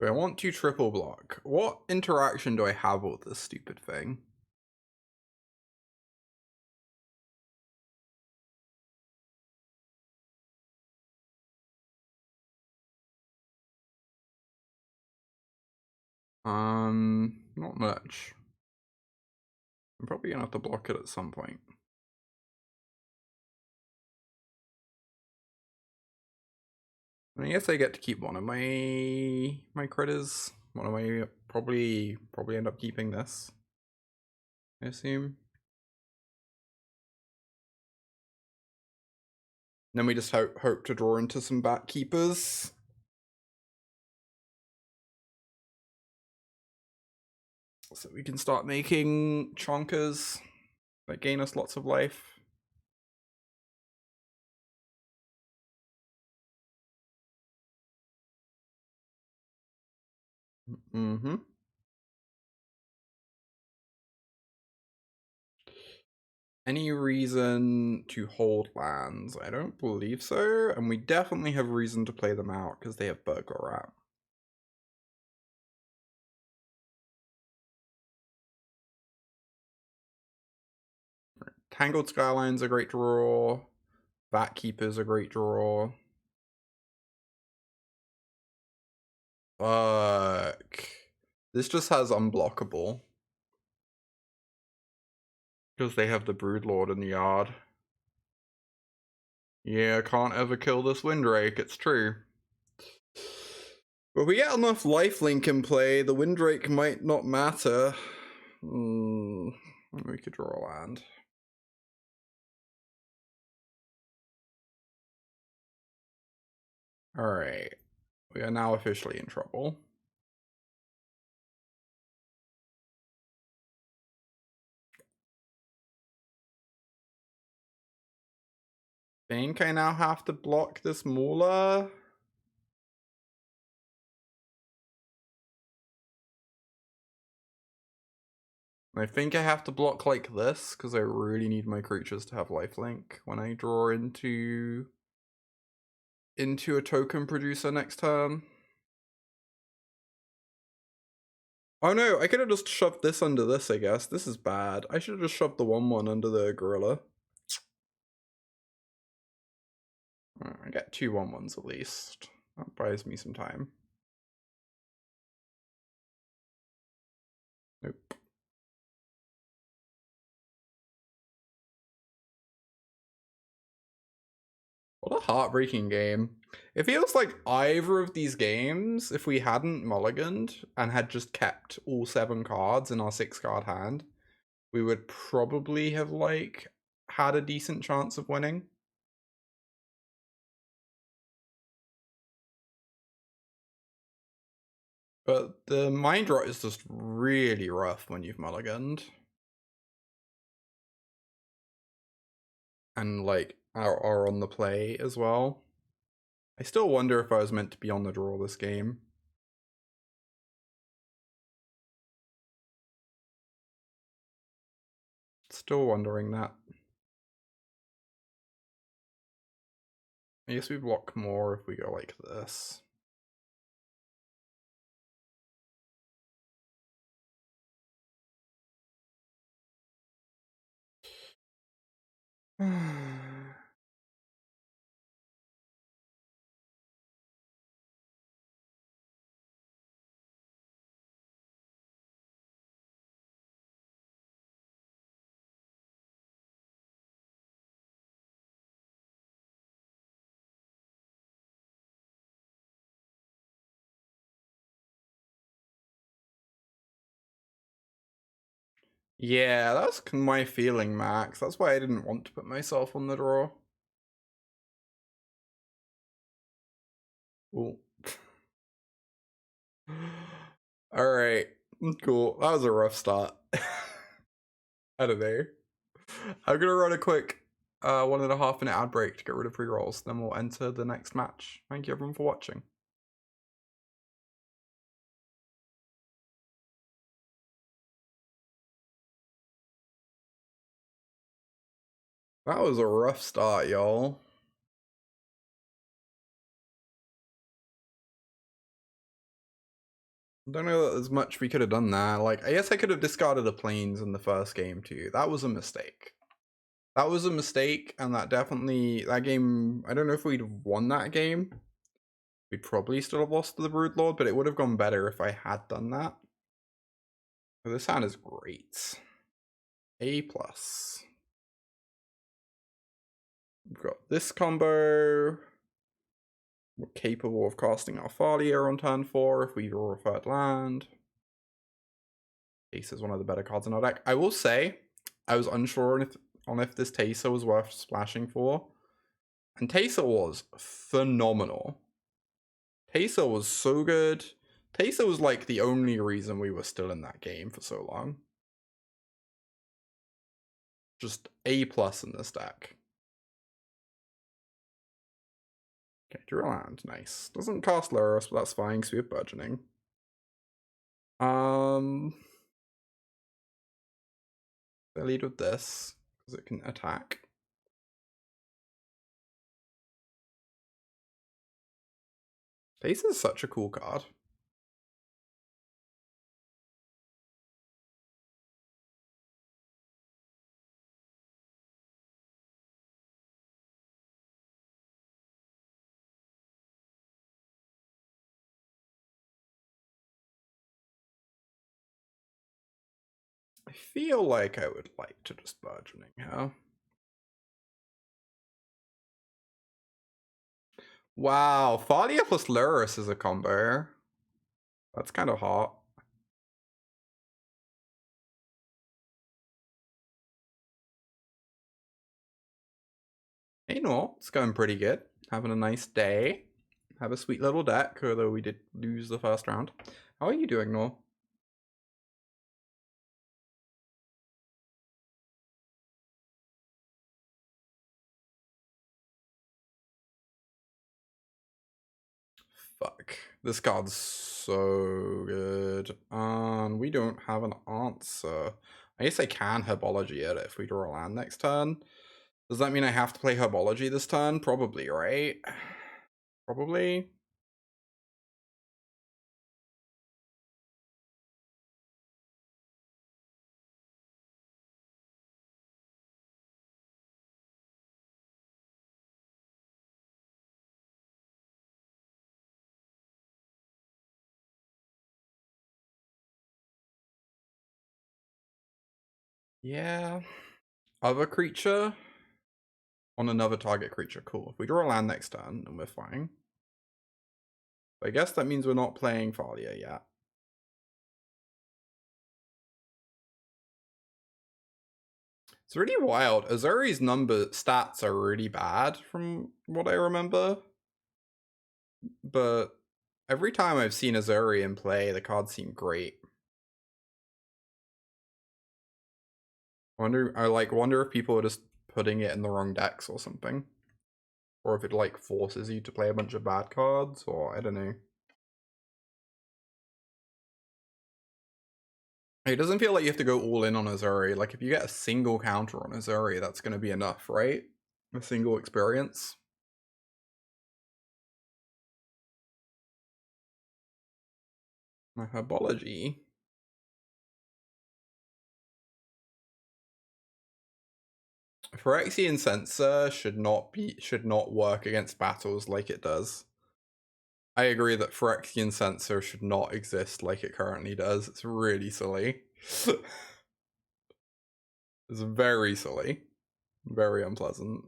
I want to triple block. What interaction do I have with this stupid thing? Not much. I'm probably gonna have to block it at some point. I guess I get to keep one of my critters. One of my probably end up keeping this, I assume. Then we just hope to draw into some bat keepers. So we can start making chonkers that gain us lots of life. Any reason to hold lands? I don't believe so, and we definitely have reason to play them out because they have Burger Rat. Tangled Skyline's a great draw. Bat Keeper's a great draw. Fuck. This just has unblockable. Because they have the Broodlord in the yard. Yeah, can't ever kill this Windrake, it's true. But if we get enough lifelink in play, the Windrake might not matter. We could draw a land. Alright. We are now officially in trouble. Think I now have to block this Moolah? I think I have to block like this, because I really need my creatures to have lifelink when I draw into a token producer next turn. Oh no, I could have just shoved this under this, I guess. This is bad. I should have just shoved the 1/1 under the gorilla. I get 2 1/1s at least. That buys me some time. Nope. What a heartbreaking game. It feels like either of these games, if we hadn't mulliganed and had just kept all 7 cards in our 6-card hand, we would probably have, like, had a decent chance of winning. But the Mind Rot is just really rough when you've mulliganed. And, like, are on the play as well. I still wonder if I was meant to be on the draw this game. Still wondering that. I guess we block more if we go like this. Yeah, that's my feeling, Max. That's why I didn't want to put myself on the draw. Cool. Alright, cool. That was a rough start. I don't know. I'm gonna run a quick 1.5 minute ad break to get rid of pre-rolls, then we'll enter the next match. Thank you everyone for watching. That was a rough start, y'all. I don't know that there's much we could have done there. Like, I guess I could have discarded the planes in the first game too. That was a mistake. That was a mistake, and that game, I don't know if we'd have won that game. We'd probably still have lost to the Broodlord, but it would have gone better if I had done that. So this hand is great. A+. We've got this combo. We're capable of casting our Thalia on turn 4 if we draw a third land. Ace is one of the better cards in our deck. I will say, I was unsure on if this Teysa was worth splashing for. And Teysa was phenomenal. Teysa was so good. Teysa was like the only reason we were still in that game for so long. Just A+ in this deck. Okay, draw land. Nice. Doesn't cast Lurrus, but that's fine because we have Burgeoning. I lead with this because it can attack. Teysa is such a cool card. I feel like I would like to just Burgeoning here. Wow, Thalia plus Lurrus is a combo. That's kind of hot. Hey, no, it's going pretty good. Having a nice day. Have a sweet little deck, although we did lose the first round. How are you doing, Nor? Fuck. This card's so good. We don't have an answer. I guess I can Herbology it if we draw a land next turn. Does that mean I have to play Herbology this turn? Probably, right? Probably. Yeah. Other creature on another target creature. Cool. If we draw a land next turn, then we're fine. I guess that means we're not playing Thalia yet. It's really wild. Azuri's stats are really bad from what I remember. But every time I've seen Azuri in play, the cards seem great. I wonder if people are just putting it in the wrong decks or something. Or if it like forces you to play a bunch of bad cards, or I don't know. It doesn't feel like you have to go all in on Azuri. Like if you get a single counter on Azuri, that's gonna be enough, right? A single experience. My Herbology. Phyrexian Sensor should not work against battles like it does. I agree that Phyrexian Sensor should not exist like it currently does. It's really silly. It's very silly. Very unpleasant.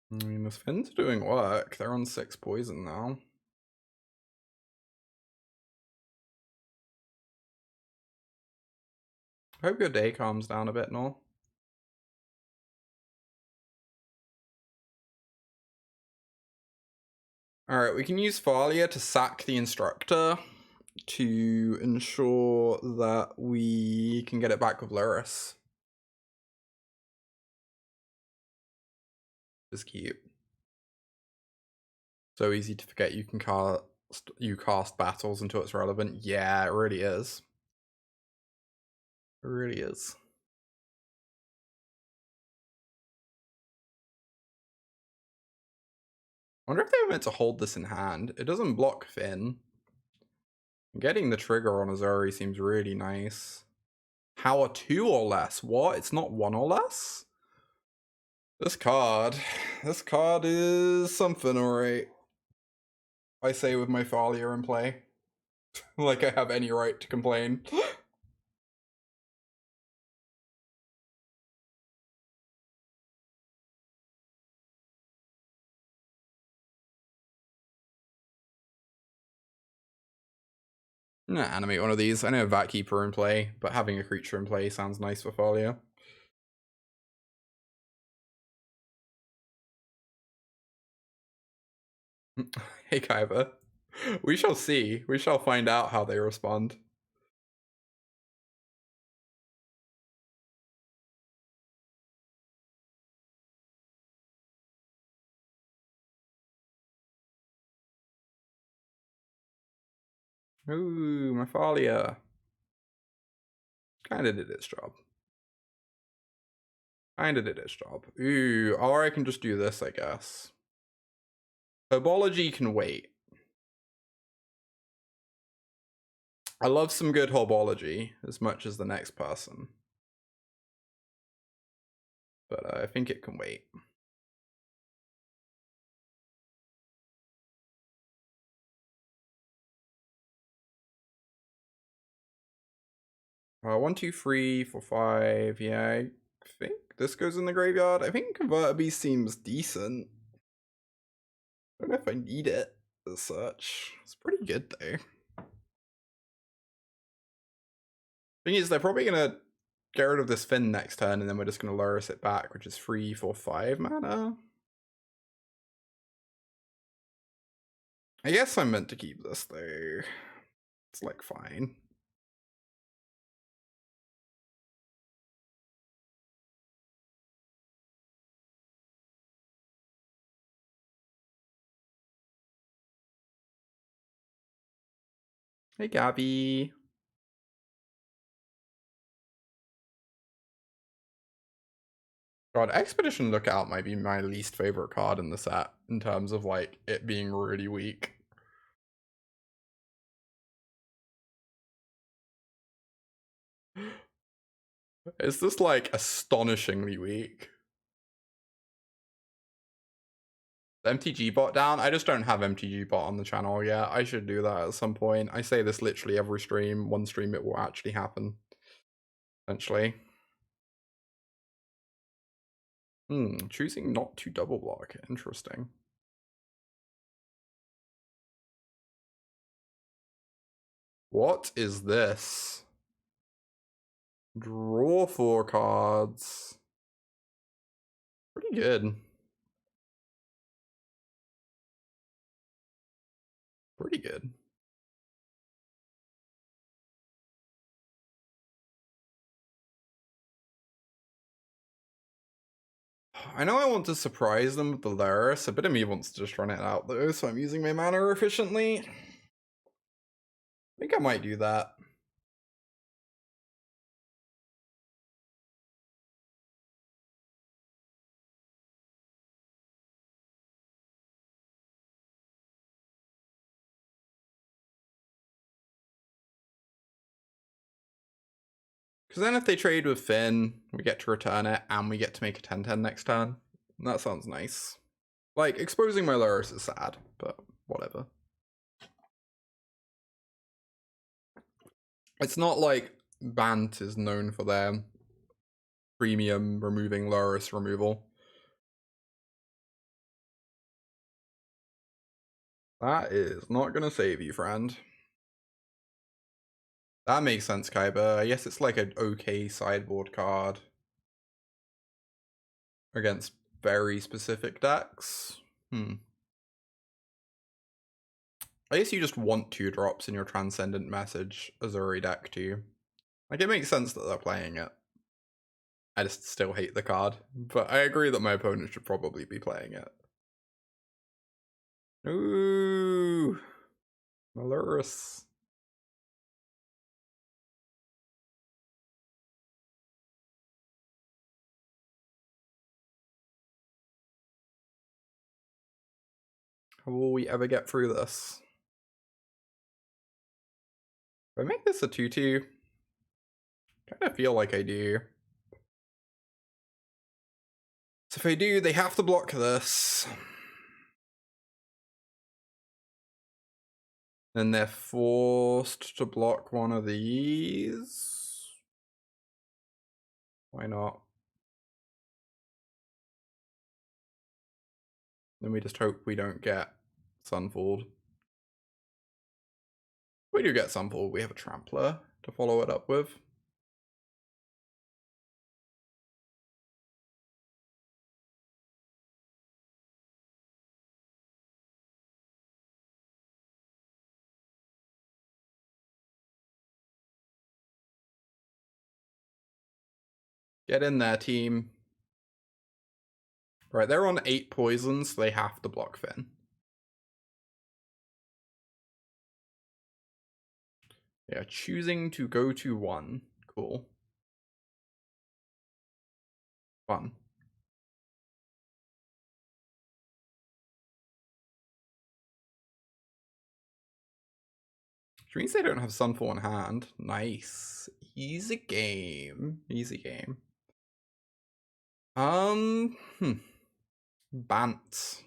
I mean, the Finns are doing work. They're on 6 poison now. I hope your day calms down a bit, Noel. Alright, we can use Thalia to sack the Instructor to ensure that we can get it back with Lurrus. Just cute. So easy to forget you can cast battles until it's relevant. Yeah, it really is. It really is. I wonder if they were meant to hold this in hand. It doesn't block Finn. Getting the trigger on Azuri seems really nice. Power 2 or less? What? It's not 1 or less? This card is something, alright. I say with my Thalia in play. Like I have any right to complain. Nah, animate one of these. I know a Vatkeeper in play, but having a creature in play sounds nice for Thalia. Hey Kaiba. We shall see. We shall find out how they respond. Ooh, my Thalia. Kinda did its job. Kinda did its job. Ooh, or I can just do this, I guess. Herbology can wait. I love some good Herbology as much as the next person. But I think it can wait. One, two, 3, 4, 5. Yeah, I think this goes in the graveyard. I think Converter Beast seems decent. I don't know if I need it as such. It's pretty good though. Thing is, they're probably gonna get rid of this Finn next turn, and then we're just gonna Lurrus it back, which is 3, 4, 5 mana. I guess I'm meant to keep this though. It's like fine. Hey Gabby. God, Expedition Lookout might be my least favorite card in the set in terms of like it being really weak. Is this like astonishingly weak? MTG bot down? I just don't have MTG bot on the channel yet. I should do that at some point. I say this literally every stream. One stream it will actually happen. Eventually. Choosing not to double block. Interesting. What is this? Draw 4 cards. Pretty good. Pretty good. I know I want to surprise them with the Lurrus. A bit of me wants to just run it out though, so I'm using my mana efficiently. I think I might do that. Because then if they trade with Finn, we get to return it, and we get to make a 10-10 next turn. That sounds nice. Like, exposing my Lurrus is sad, but whatever. It's not like Bant is known for their premium removing Lurrus removal. That is not gonna save you, friend. That makes sense, Kaiba. I guess it's like an okay sideboard card against very specific decks. I guess you just want 2-drops in your Transcendent Message Azuri deck too. Like, it makes sense that they're playing it. I just still hate the card, but I agree that my opponent should probably be playing it. Ooh, Malurus. How will we ever get through this? If I make this a 2-2, kind of feel like I do. So if I do, they have to block this. Then they're forced to block one of these. Why not? Then we just hope we don't get Sunfalled. If we do get Sunfalled, we have a Trampler to follow it up with. Get in there, team. Right, they're on 8 poisons, so they have to block Finn. They are choosing to go to 1. Cool. Fun. Which means they don't have Sunfall in hand. Nice. Easy game. Easy game. Bant.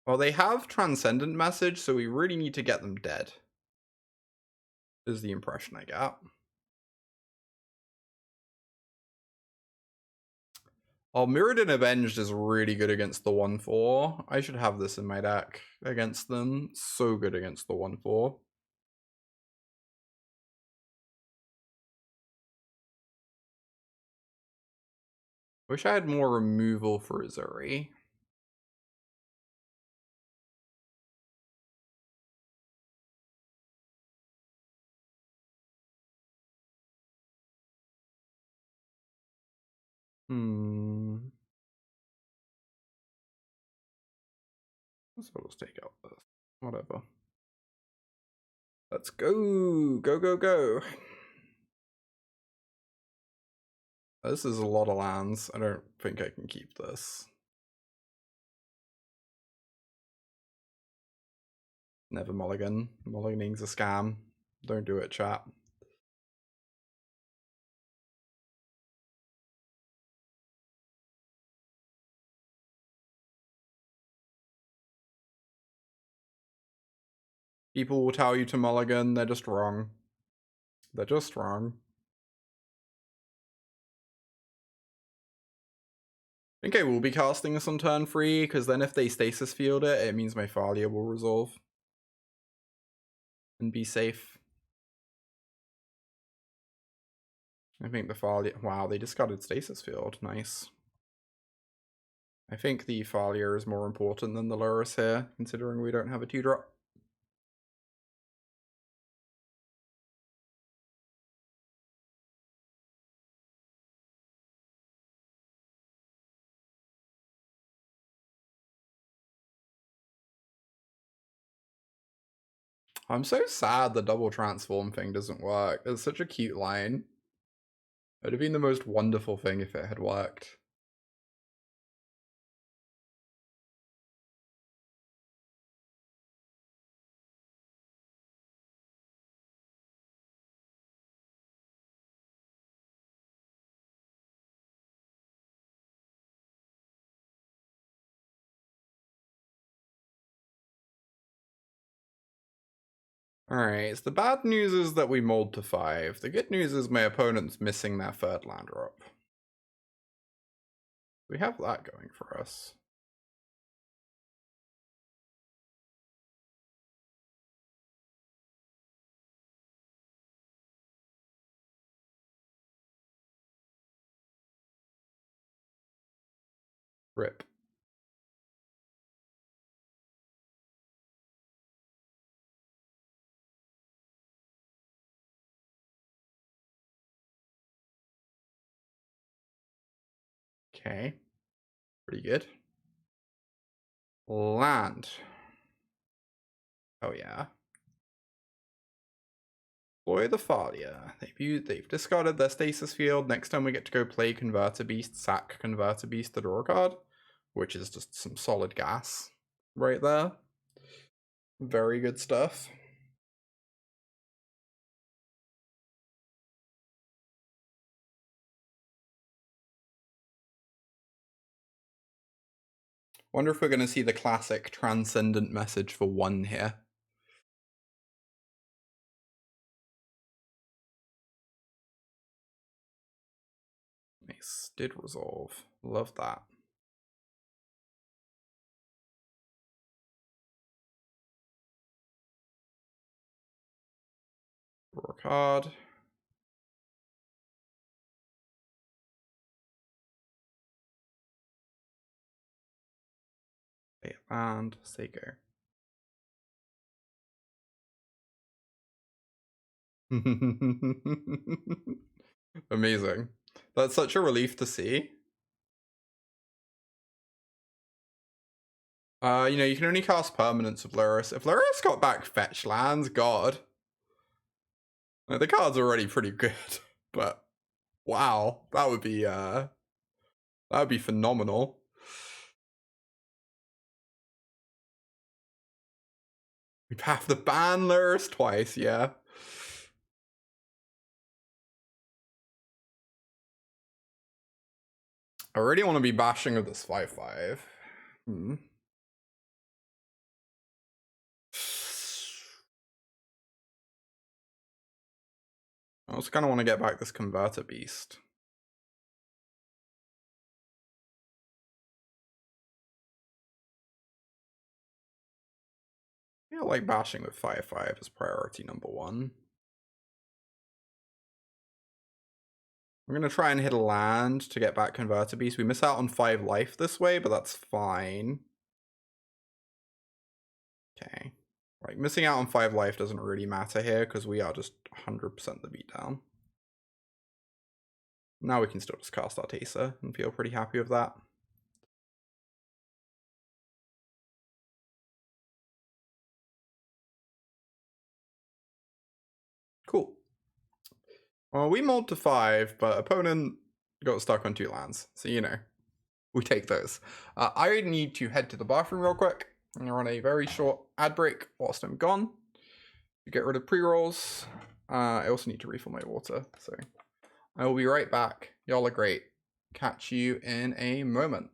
Well, they have Transcendent Message, so we really need to get them dead. Is the impression I get. Oh, Mirrodin Avenged is really good against the 1-4. I should have this in my deck against them. So good against the 1-4. Wish I had more removal for Azuri. So let's take out this. Whatever. Let's go. Go, go, go. This is a lot of lands. I don't think I can keep this. Never mulligan. Mulliganing's a scam. Don't do it, chat. People will tell you to mulligan, they're just wrong. They're just wrong. I think I will be casting this on turn 3, because then if they stasis field it, it means my Thalia will resolve. And be safe. I think the Thalia... Wow, they discarded stasis field. Nice. I think the Thalia is more important than the Lurrus here, considering we don't have a 2-drop. I'm so sad the double transform thing doesn't work. It's such a cute line. It would have been the most wonderful thing if it had worked. Alright, so the bad news is that we mulled to 5. The good news is my opponent's missing their third land drop. We have that going for us. Rip. Okay. Pretty good. Land. Oh yeah. Boy the Thalia. They've discarded their stasis field. Next time we get to go play Converter Beast, sack Converter Beast to draw a card, which is just some solid gas right there. Very good stuff. Wonder if we're going to see the classic Transcendent message for 1 here. Nice. Did resolve. Love that. Draw a card. Play a land. Say go. Amazing. That's such a relief to see. You know, you can only cast permanents with Lurrus. If Lurrus got back fetch lands, god. The card's already pretty good, but wow, that would be phenomenal. We'd have to ban Lurrus twice, yeah. I really want to be bashing with this 5/5. I also kind of want to get back this Converter Beast. I feel like bashing with 5/5 is priority number 1. I'm going to try and hit a land to get back Converter Beast. We miss out on 5 life this way, but that's fine. Okay. Like, missing out on 5 life doesn't really matter here because we are just 100% the beatdown. Now we can still just cast Artesa and feel pretty happy with that. Cool. Well, we mulled to 5, but opponent got stuck on 2 lands. So, you know, we take those. I need to head to the bathroom real quick. I'm going to run a very short ad break whilst I'm gone to get rid of pre-rolls. I also need to refill my water, so I will be right back. Y'all are great. Catch you in a moment.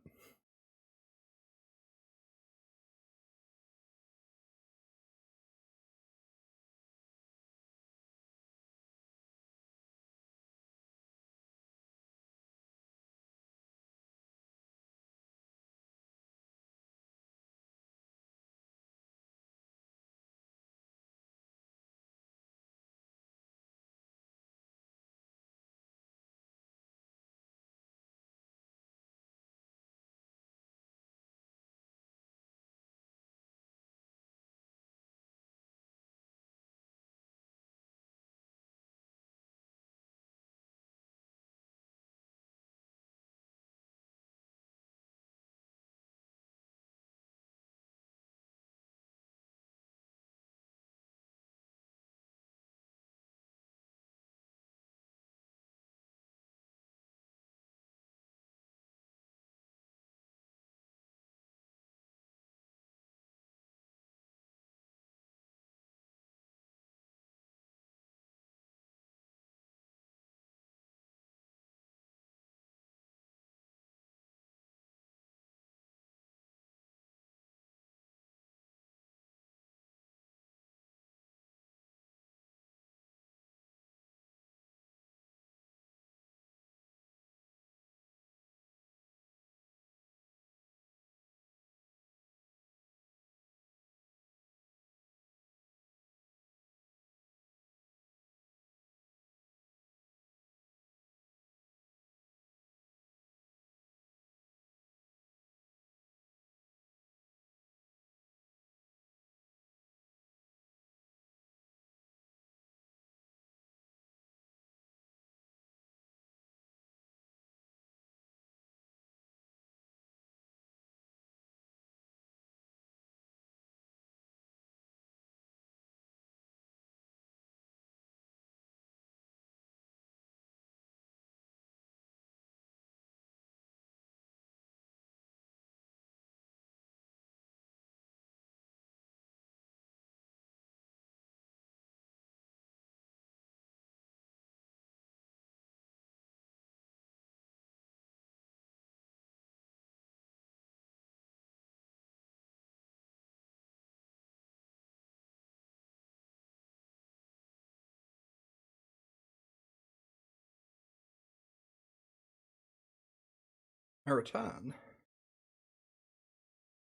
I return.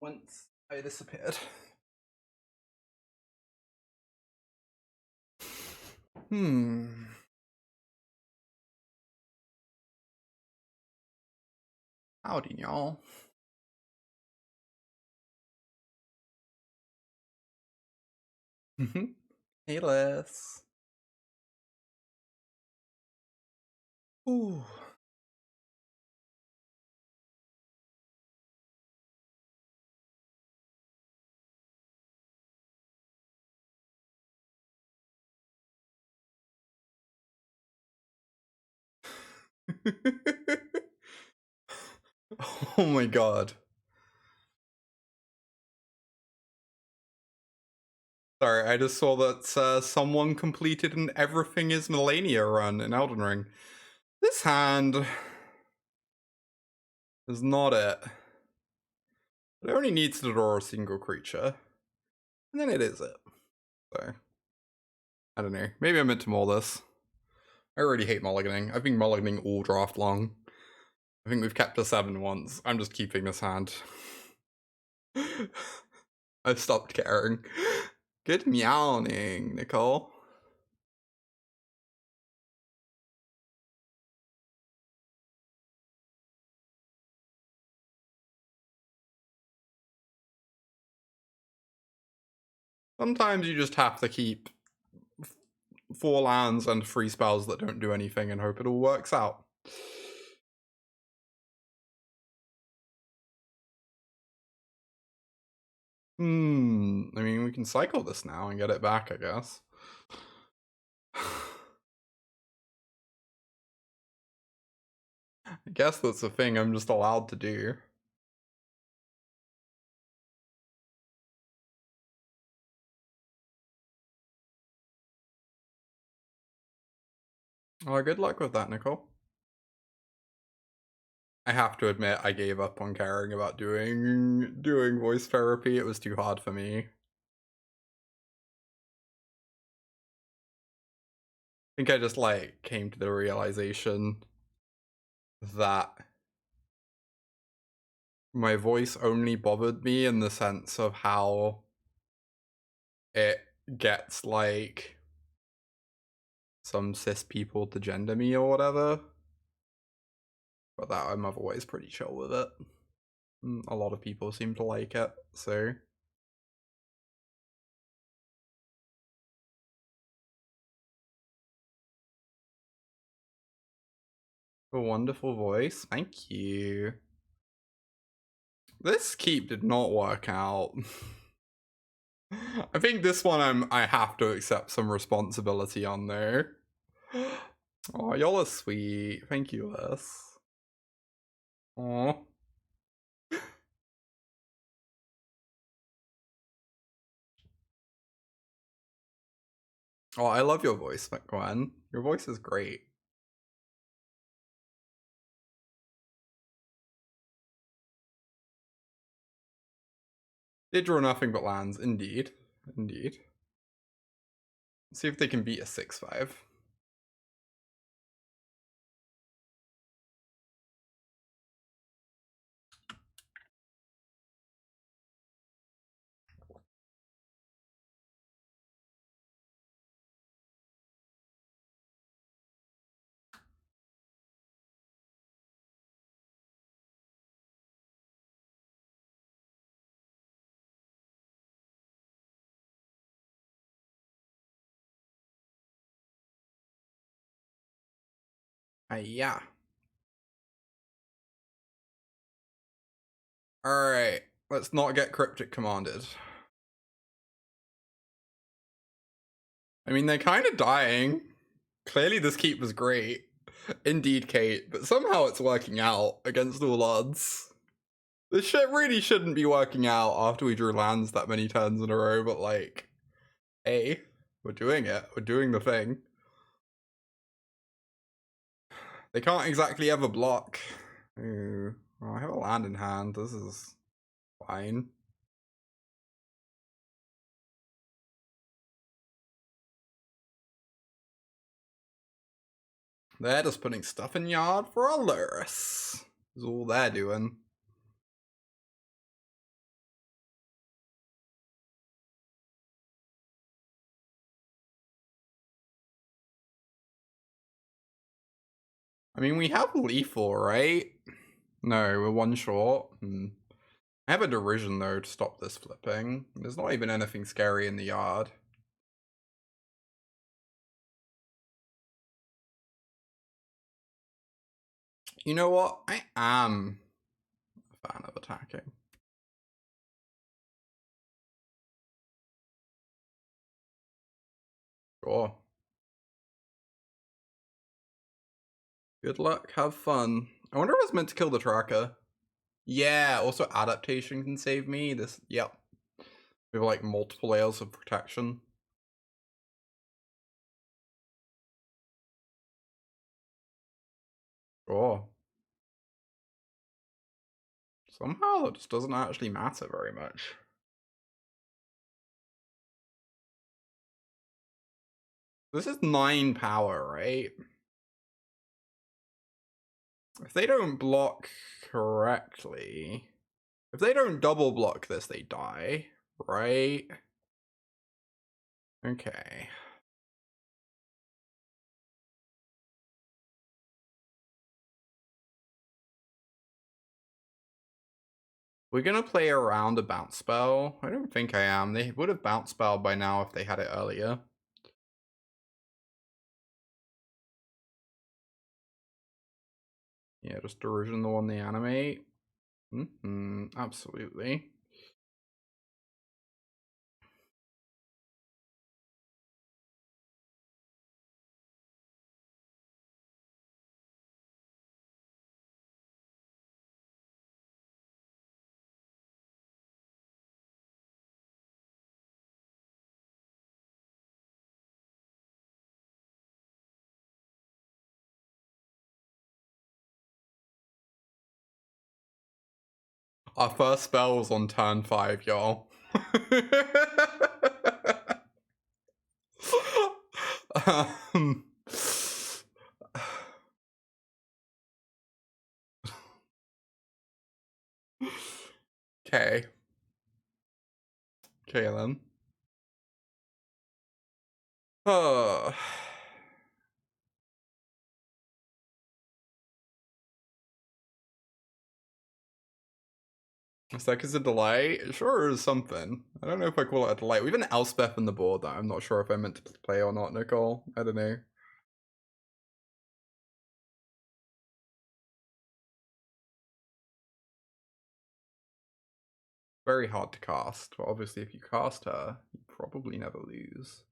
Once I disappeared. Howdy, y'all. Hey, Les. Ooh. Oh my god. Sorry, I just saw that someone completed an Everything is Melania run in Elden Ring. This hand is not it. It only needs to draw a single creature. And then it is it. So, I don't know. Maybe I meant to mull this. I already hate mulliganing. I've been mulliganing all draft long. I think we've kept a 7 once. I'm just keeping this hand. I've stopped caring. Good meowing, Nicole. Sometimes you just have to keep 4 lands and 3 spells that don't do anything and hope it all works out. I mean, we can cycle this now and get it back, I guess. I guess that's a thing I'm just allowed to do. Oh, good luck with that, Nicole. I have to admit, I gave up on caring about doing voice therapy. It was too hard for me. I think I just, like, came to the realization that my voice only bothered me in the sense of how it gets, like, some cis people to gender me or whatever. But that I'm otherwise pretty chill with it. A lot of people seem to like it, so. A wonderful voice, thank you. This keep did not work out. I think this one I have to accept some responsibility on there. Oh, y'all are sweet. Thank you, Les. Aw. Oh, I love your voice, McGwen. Your voice is great. They draw nothing but lands, indeed. Indeed. Let's see if they can beat a 6/5. Yeah. Alright, let's not get Cryptic commanded. I mean, they're kind of dying. Clearly this keep was great. Indeed, Kate, but somehow it's working out against all odds. This shit really shouldn't be working out after we drew lands that many turns in a row, but like, hey, we're doing it. We're doing the thing. They can't exactly ever block. Ooh. Oh, I have a land in hand. This is fine. They're just putting stuff in yard for Aluris. is all they're doing. I mean, we have lethal, right? No, we're one short. I have a derision, though, to stop this flipping. There's not even anything scary in the yard. You know what? I am a fan of attacking. Sure. Good luck, have fun. I wonder if I was meant to kill the tracker. Yeah, also adaptation can save me. Yep. We have like multiple layers of protection. Sure. Somehow it just doesn't actually matter very much. This is 9 power, right? If they don't block correctly... If they don't double block this, they die, right? Okay. We're gonna play around a bounce spell. I don't think I am. They would have bounce spelled by now if they had it earlier. Yeah, just derision the one they animate. Absolutely. Our first spell was on turn 5, y'all. Okay. Okay then. It's a delay? It sure is something. I don't know if I call it a delay. We have an Elspeth in the board that I'm not sure if I meant to play or not, Nicole. I don't know. Very hard to cast, but obviously if you cast her, you probably never lose.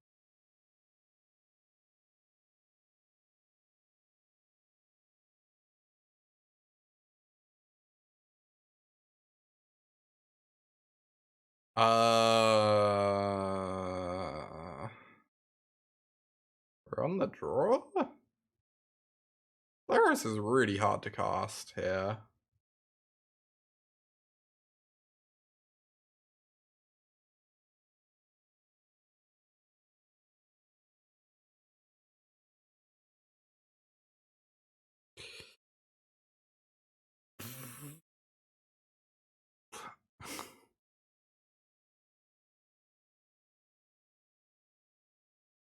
We're on the draw? Laris is really hard to cast here.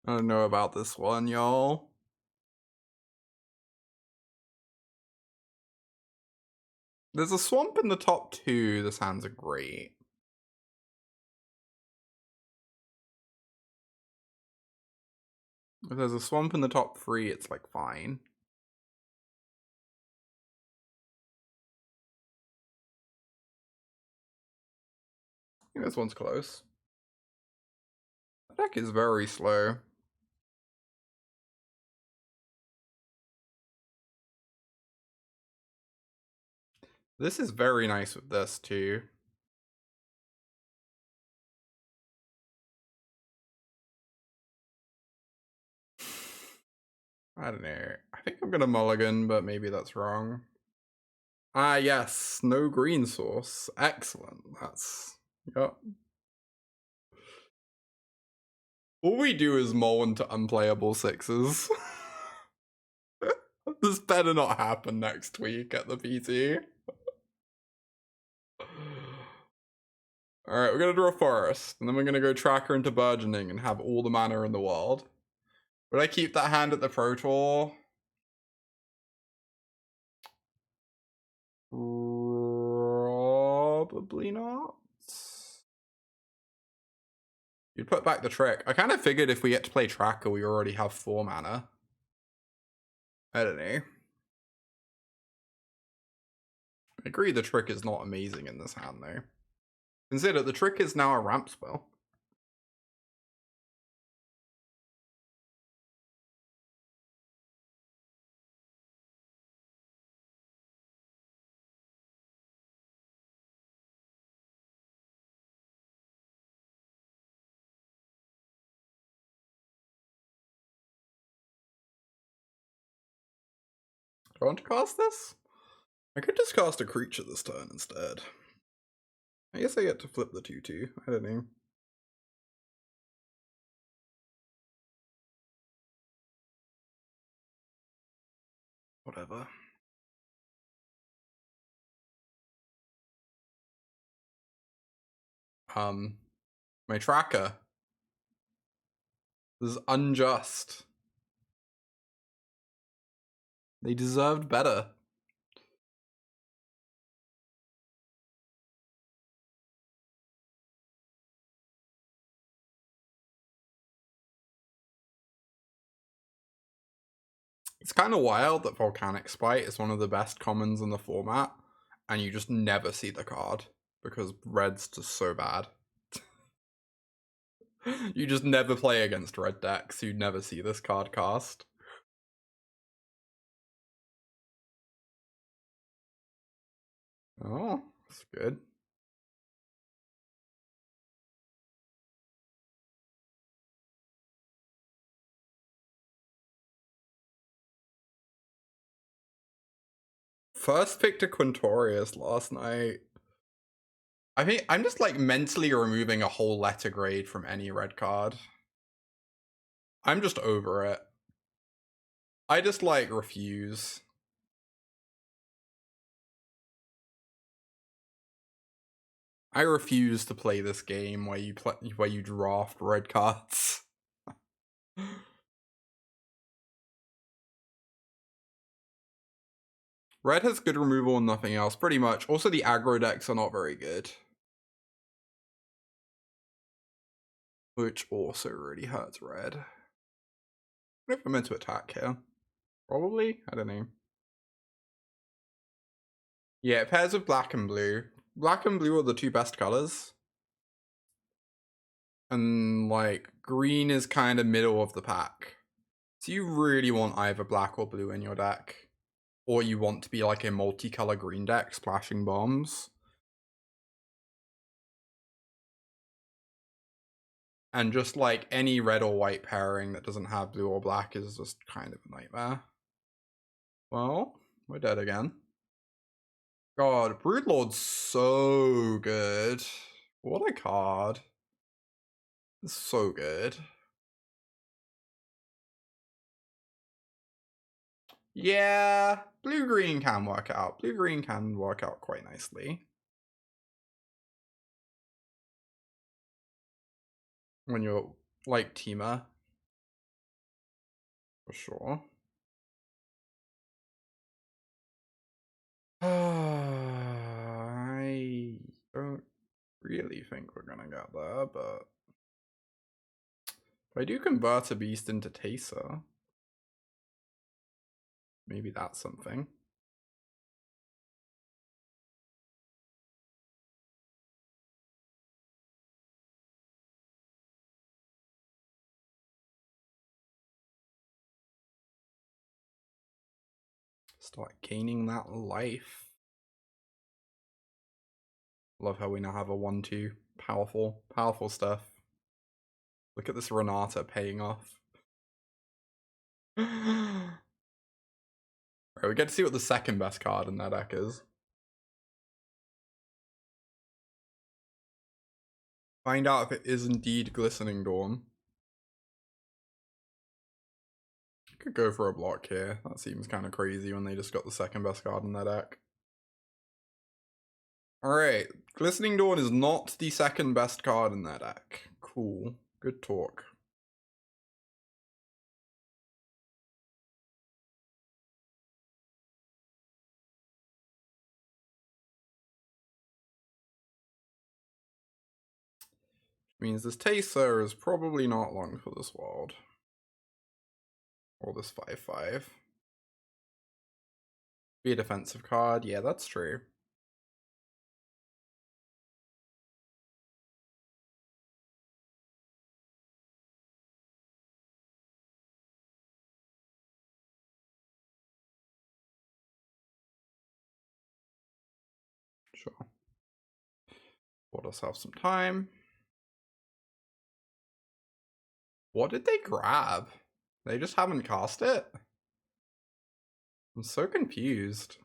I don't know about this one, y'all. There's a swamp in the top 2. This hands are great. If there's a swamp in the top 3, it's like fine. I think this one's close. The deck is very slow. This is very nice with this too. I don't know. I think I'm gonna mulligan, but maybe that's wrong. Ah, yes. No green source. Excellent. That's... Yep. All we do is mull into unplayable 6s. This better not happen next week at the PT. Alright, we're gonna draw Forest, and then we're gonna go Tracker into Burgeoning and have all the mana in the world. Would I keep that hand at the Pro Tour? Probably not. You'd put back the Trick. I kind of figured if we get to play Tracker, we already have 4 mana. I don't know. I agree the Trick is not amazing in this hand, though. Consider, the Trick is now a ramp spell. Do I want to cast this? I could just cast a creature this turn instead. I guess I get to flip the 2/2. I don't know. Whatever. My Tracker. This is unjust. They deserved better. It's kind of wild that Volcanic Spite is one of the best commons in the format, and you just never see the card, because red's just so bad. You just never play against red decks, you never see this card cast. Oh, that's good. First pick to Quintorius last night. I think I'm just like mentally removing a whole letter grade from any red card. I'm just over it. I just like refuse. I refuse to play this game where you draft red cards. Red has good removal and nothing else, pretty much. Also, the aggro decks are not very good. Which also really hurts red. What if I'm meant to attack here? Probably? I don't know. Yeah, it pairs with black and blue. Black and blue are the 2 best colors. And, like, green is kind of middle of the pack. So you really want either black or blue in your deck. Or you want to be like a multicolor green deck, splashing bombs. And just like any red or white pairing that doesn't have blue or black is just kind of a nightmare. Well, we're dead again. God, Broodlord's so good. What a card. It's so good. Yeah, blue-green can work out. Blue-green can work out quite nicely. When you're like Teamer. For sure. I don't really think we're gonna get there, but if I do convert a beast into Taser, maybe that's something. Start gaining that life. Love how we now have a 1/2. Powerful, powerful stuff. Look at this Renata paying off. Alright, we get to see what the second best card in that deck is. Find out if it is indeed Glistening Dawn. Could go for a block here. That seems kind of crazy when they just got the second best card in their deck. Alright, Glistening Dawn is not the second best card in their deck. Cool. Good talk. Means this Taser is probably not long for this world. Or this 5/5. Be a defensive card, yeah, that's true. Sure. Let us have some time. What did they grab? They just haven't cast it? I'm so confused.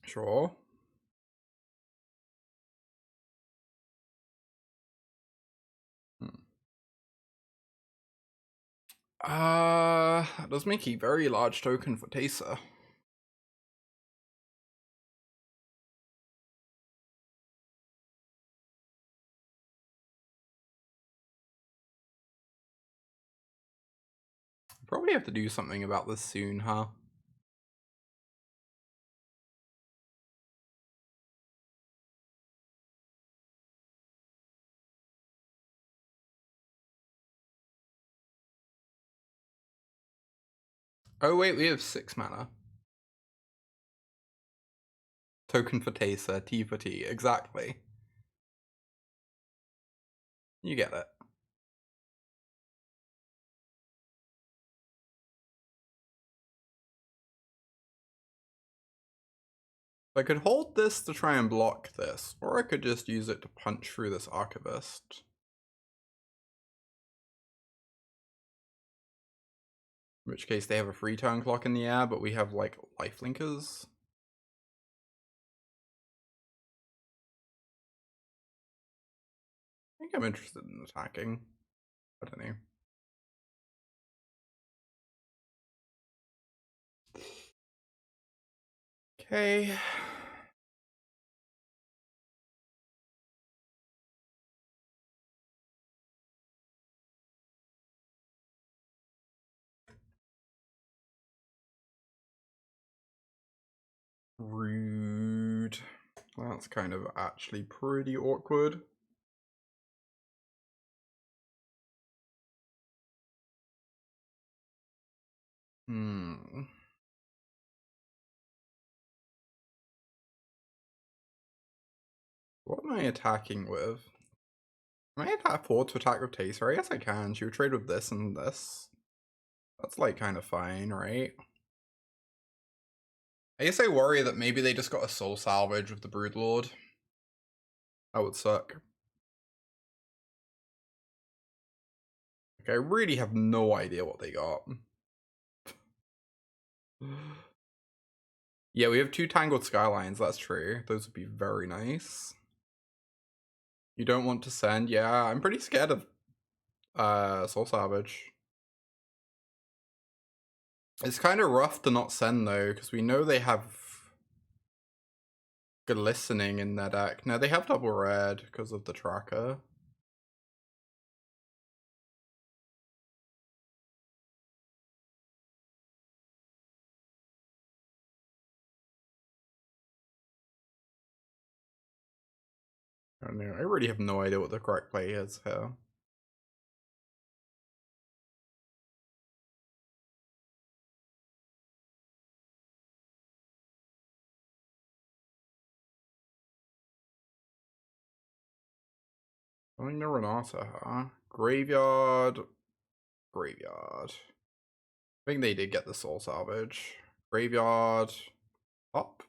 Sure. That does make a very large token for Taser. Probably have to do something about this soon, huh? Oh wait, we have 6 mana. Token for Taser, T for T, exactly. You get it. I could hold this to try and block this, or I could just use it to punch through this Archivist. In which case they have a free turn clock in the air, but we have like lifelinkers. I think I'm interested in attacking. I don't know. Okay. Rude. That's kind of actually pretty awkward. What am I attacking with? Can I afford to attack with Taser? I guess I can. She would trade with this and this. That's like kind of fine, right? I guess I worry that maybe they just got a soul salvage with the Broodlord. That would suck. Okay, I really have no idea what they got. Yeah, we have 2 Tangled Skylines, that's true. Those would be very nice. You don't want to send? Yeah, I'm pretty scared of Soul Salvage. It's kind of rough to not send though, because we know they have Glistening in their deck. Now they have double red because of the tracker. I don't know. I really have no idea what the correct play is here. Going to Renata, huh? Graveyard. Graveyard. I think they did get the Soul Salvage. Graveyard. Up.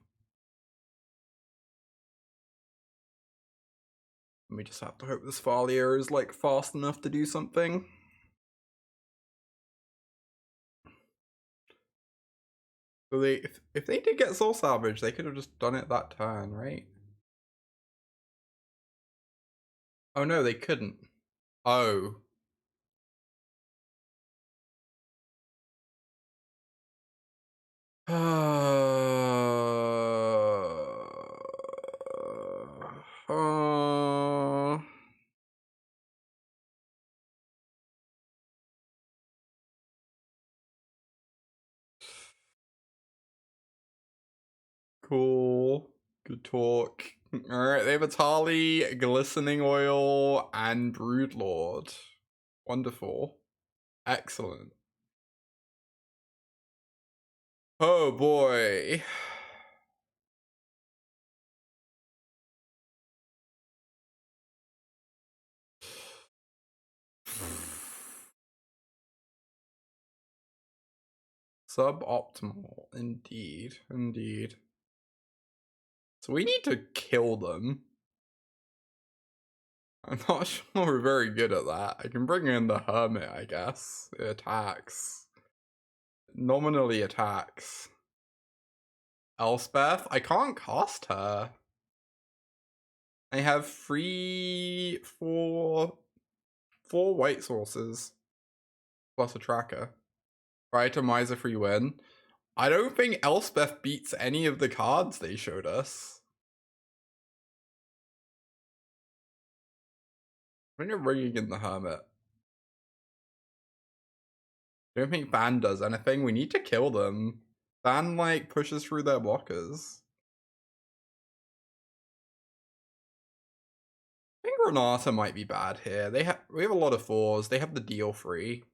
We just have to hope this Thalia is like fast enough to do something. So if they did get Soul Salvage, they could have just done it that turn, right? Oh no, they couldn't. Oh. Cool. Good talk. Alright, they have Atali, Glistening Oil, and Broodlord. Wonderful. Excellent. Oh boy. Suboptimal. Indeed. Indeed. So we need to kill them. I'm not sure we're very good at that. I can bring in the Hermit, I guess. It attacks. Nominally attacks. Elspeth? I can't cast her. I have four white sources. Plus a tracker. Itemizer free win. I don't think Elspeth beats any of the cards they showed us. When you're bringing in the Hermit. I don't think Ban does anything. We need to kill them. Ban, like, pushes through their blockers. I think Renata might be bad here. We have a lot of 4s. They have the deal free.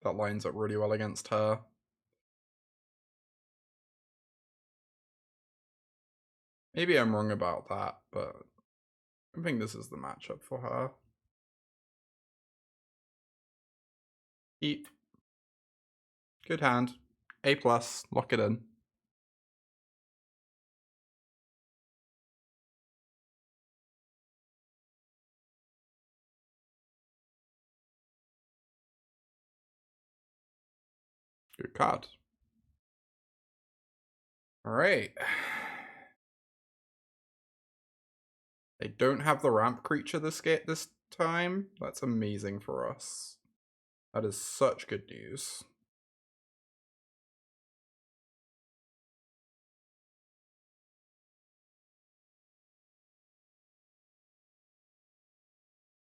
That lines up really well against her. Maybe I'm wrong about that, but I think this is the matchup for her. Keep. Good hand. A+, lock it in. Good card. Alright. They don't have the ramp creature this time. That's amazing for us. That is such good news.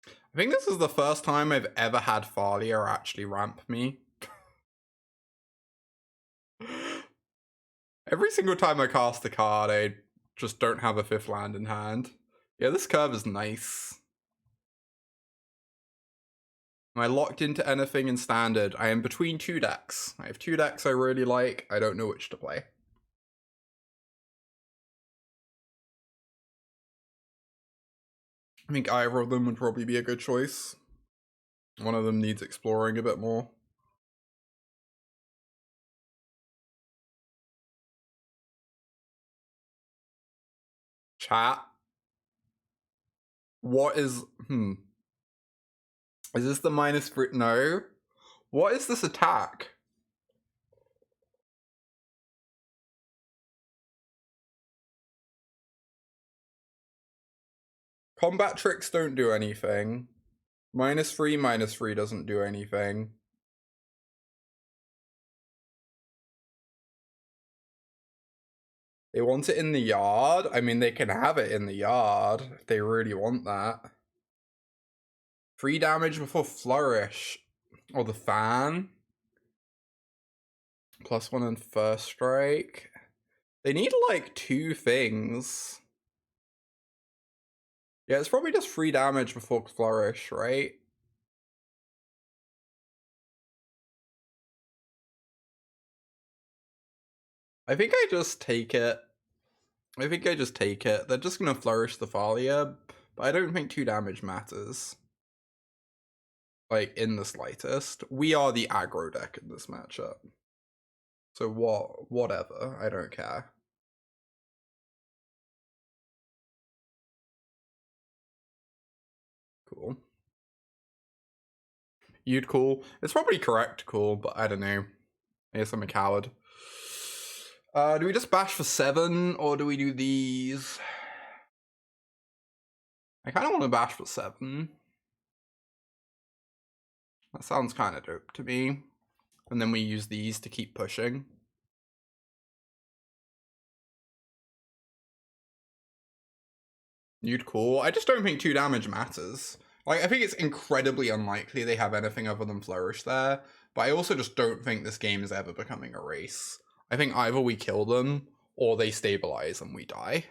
I think this is the first time I've ever had Thalia actually ramp me. Every single time I cast a card, I just don't have a 5th land in hand. Yeah, this curve is nice. Am I locked into anything in Standard? I am between 2 decks. I have 2 decks I really like. I don't know which to play. I think either of them would probably be a good choice. One of them needs exploring a bit more. Chat. What is... Is this the -3? No. What is this attack? Combat tricks don't do anything. -3 doesn't do anything. They want it in the yard? I mean, they can have it in the yard if they really want that. 3 damage before Flourish. Or the fan. +1 in first strike. They need like 2 things. Yeah, it's probably just 3 damage before Flourish, right? I think I just take it. They're just gonna Flourish the Thalia, but I don't think 2 damage matters. Like, in the slightest. We are the aggro deck in this matchup. So whatever, I don't care. Cool. You'd cool. It's probably correct cool, but I don't know. I guess I'm a coward. Do we just bash for 7 or do we do these? I kind of want to bash for 7. That sounds kind of dope to me. And then we use these to keep pushing. You'd cool. I just don't think 2 damage matters. Like, I think it's incredibly unlikely they have anything other than Flourish there. But I also just don't think this game is ever becoming a race. I think either we kill them or they stabilize and we die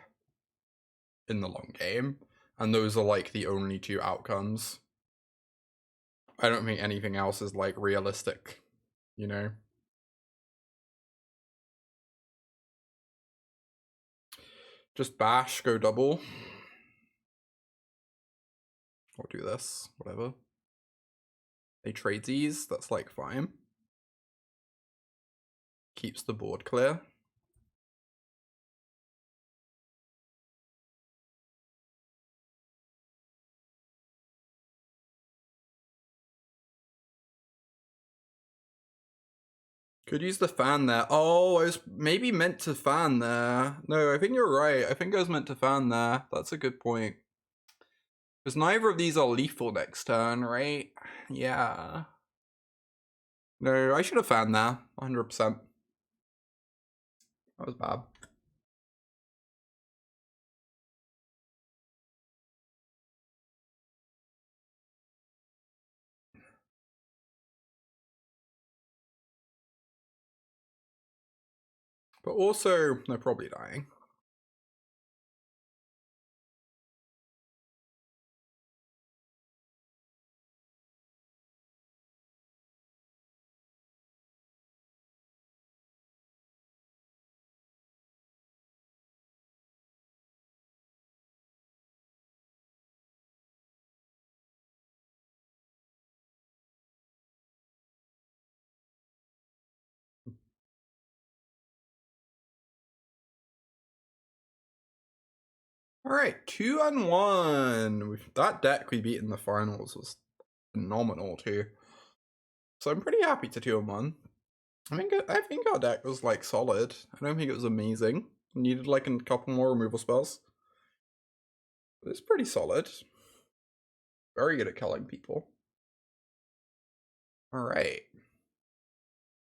in the long game. And those are like the only 2 outcomes. I don't think anything else is like realistic, you know? Just bash, go double. Or do this, whatever. They trade these, that's like fine. Keeps the board clear. Could use the fan there. Oh, I was maybe meant to fan there. No, I think you're right. I think I was meant to fan there. That's a good point. Because neither of these are lethal next turn, right? Yeah. No, I should have fanned there. 100%. That was bad. But also, they're probably dying. Alright, 2-1. That deck we beat in the finals was phenomenal too. So I'm pretty happy to 2-1. I think our deck was like solid. I don't think it was amazing. Needed like a couple more removal spells. But it's pretty solid. Very good at killing people. Alright.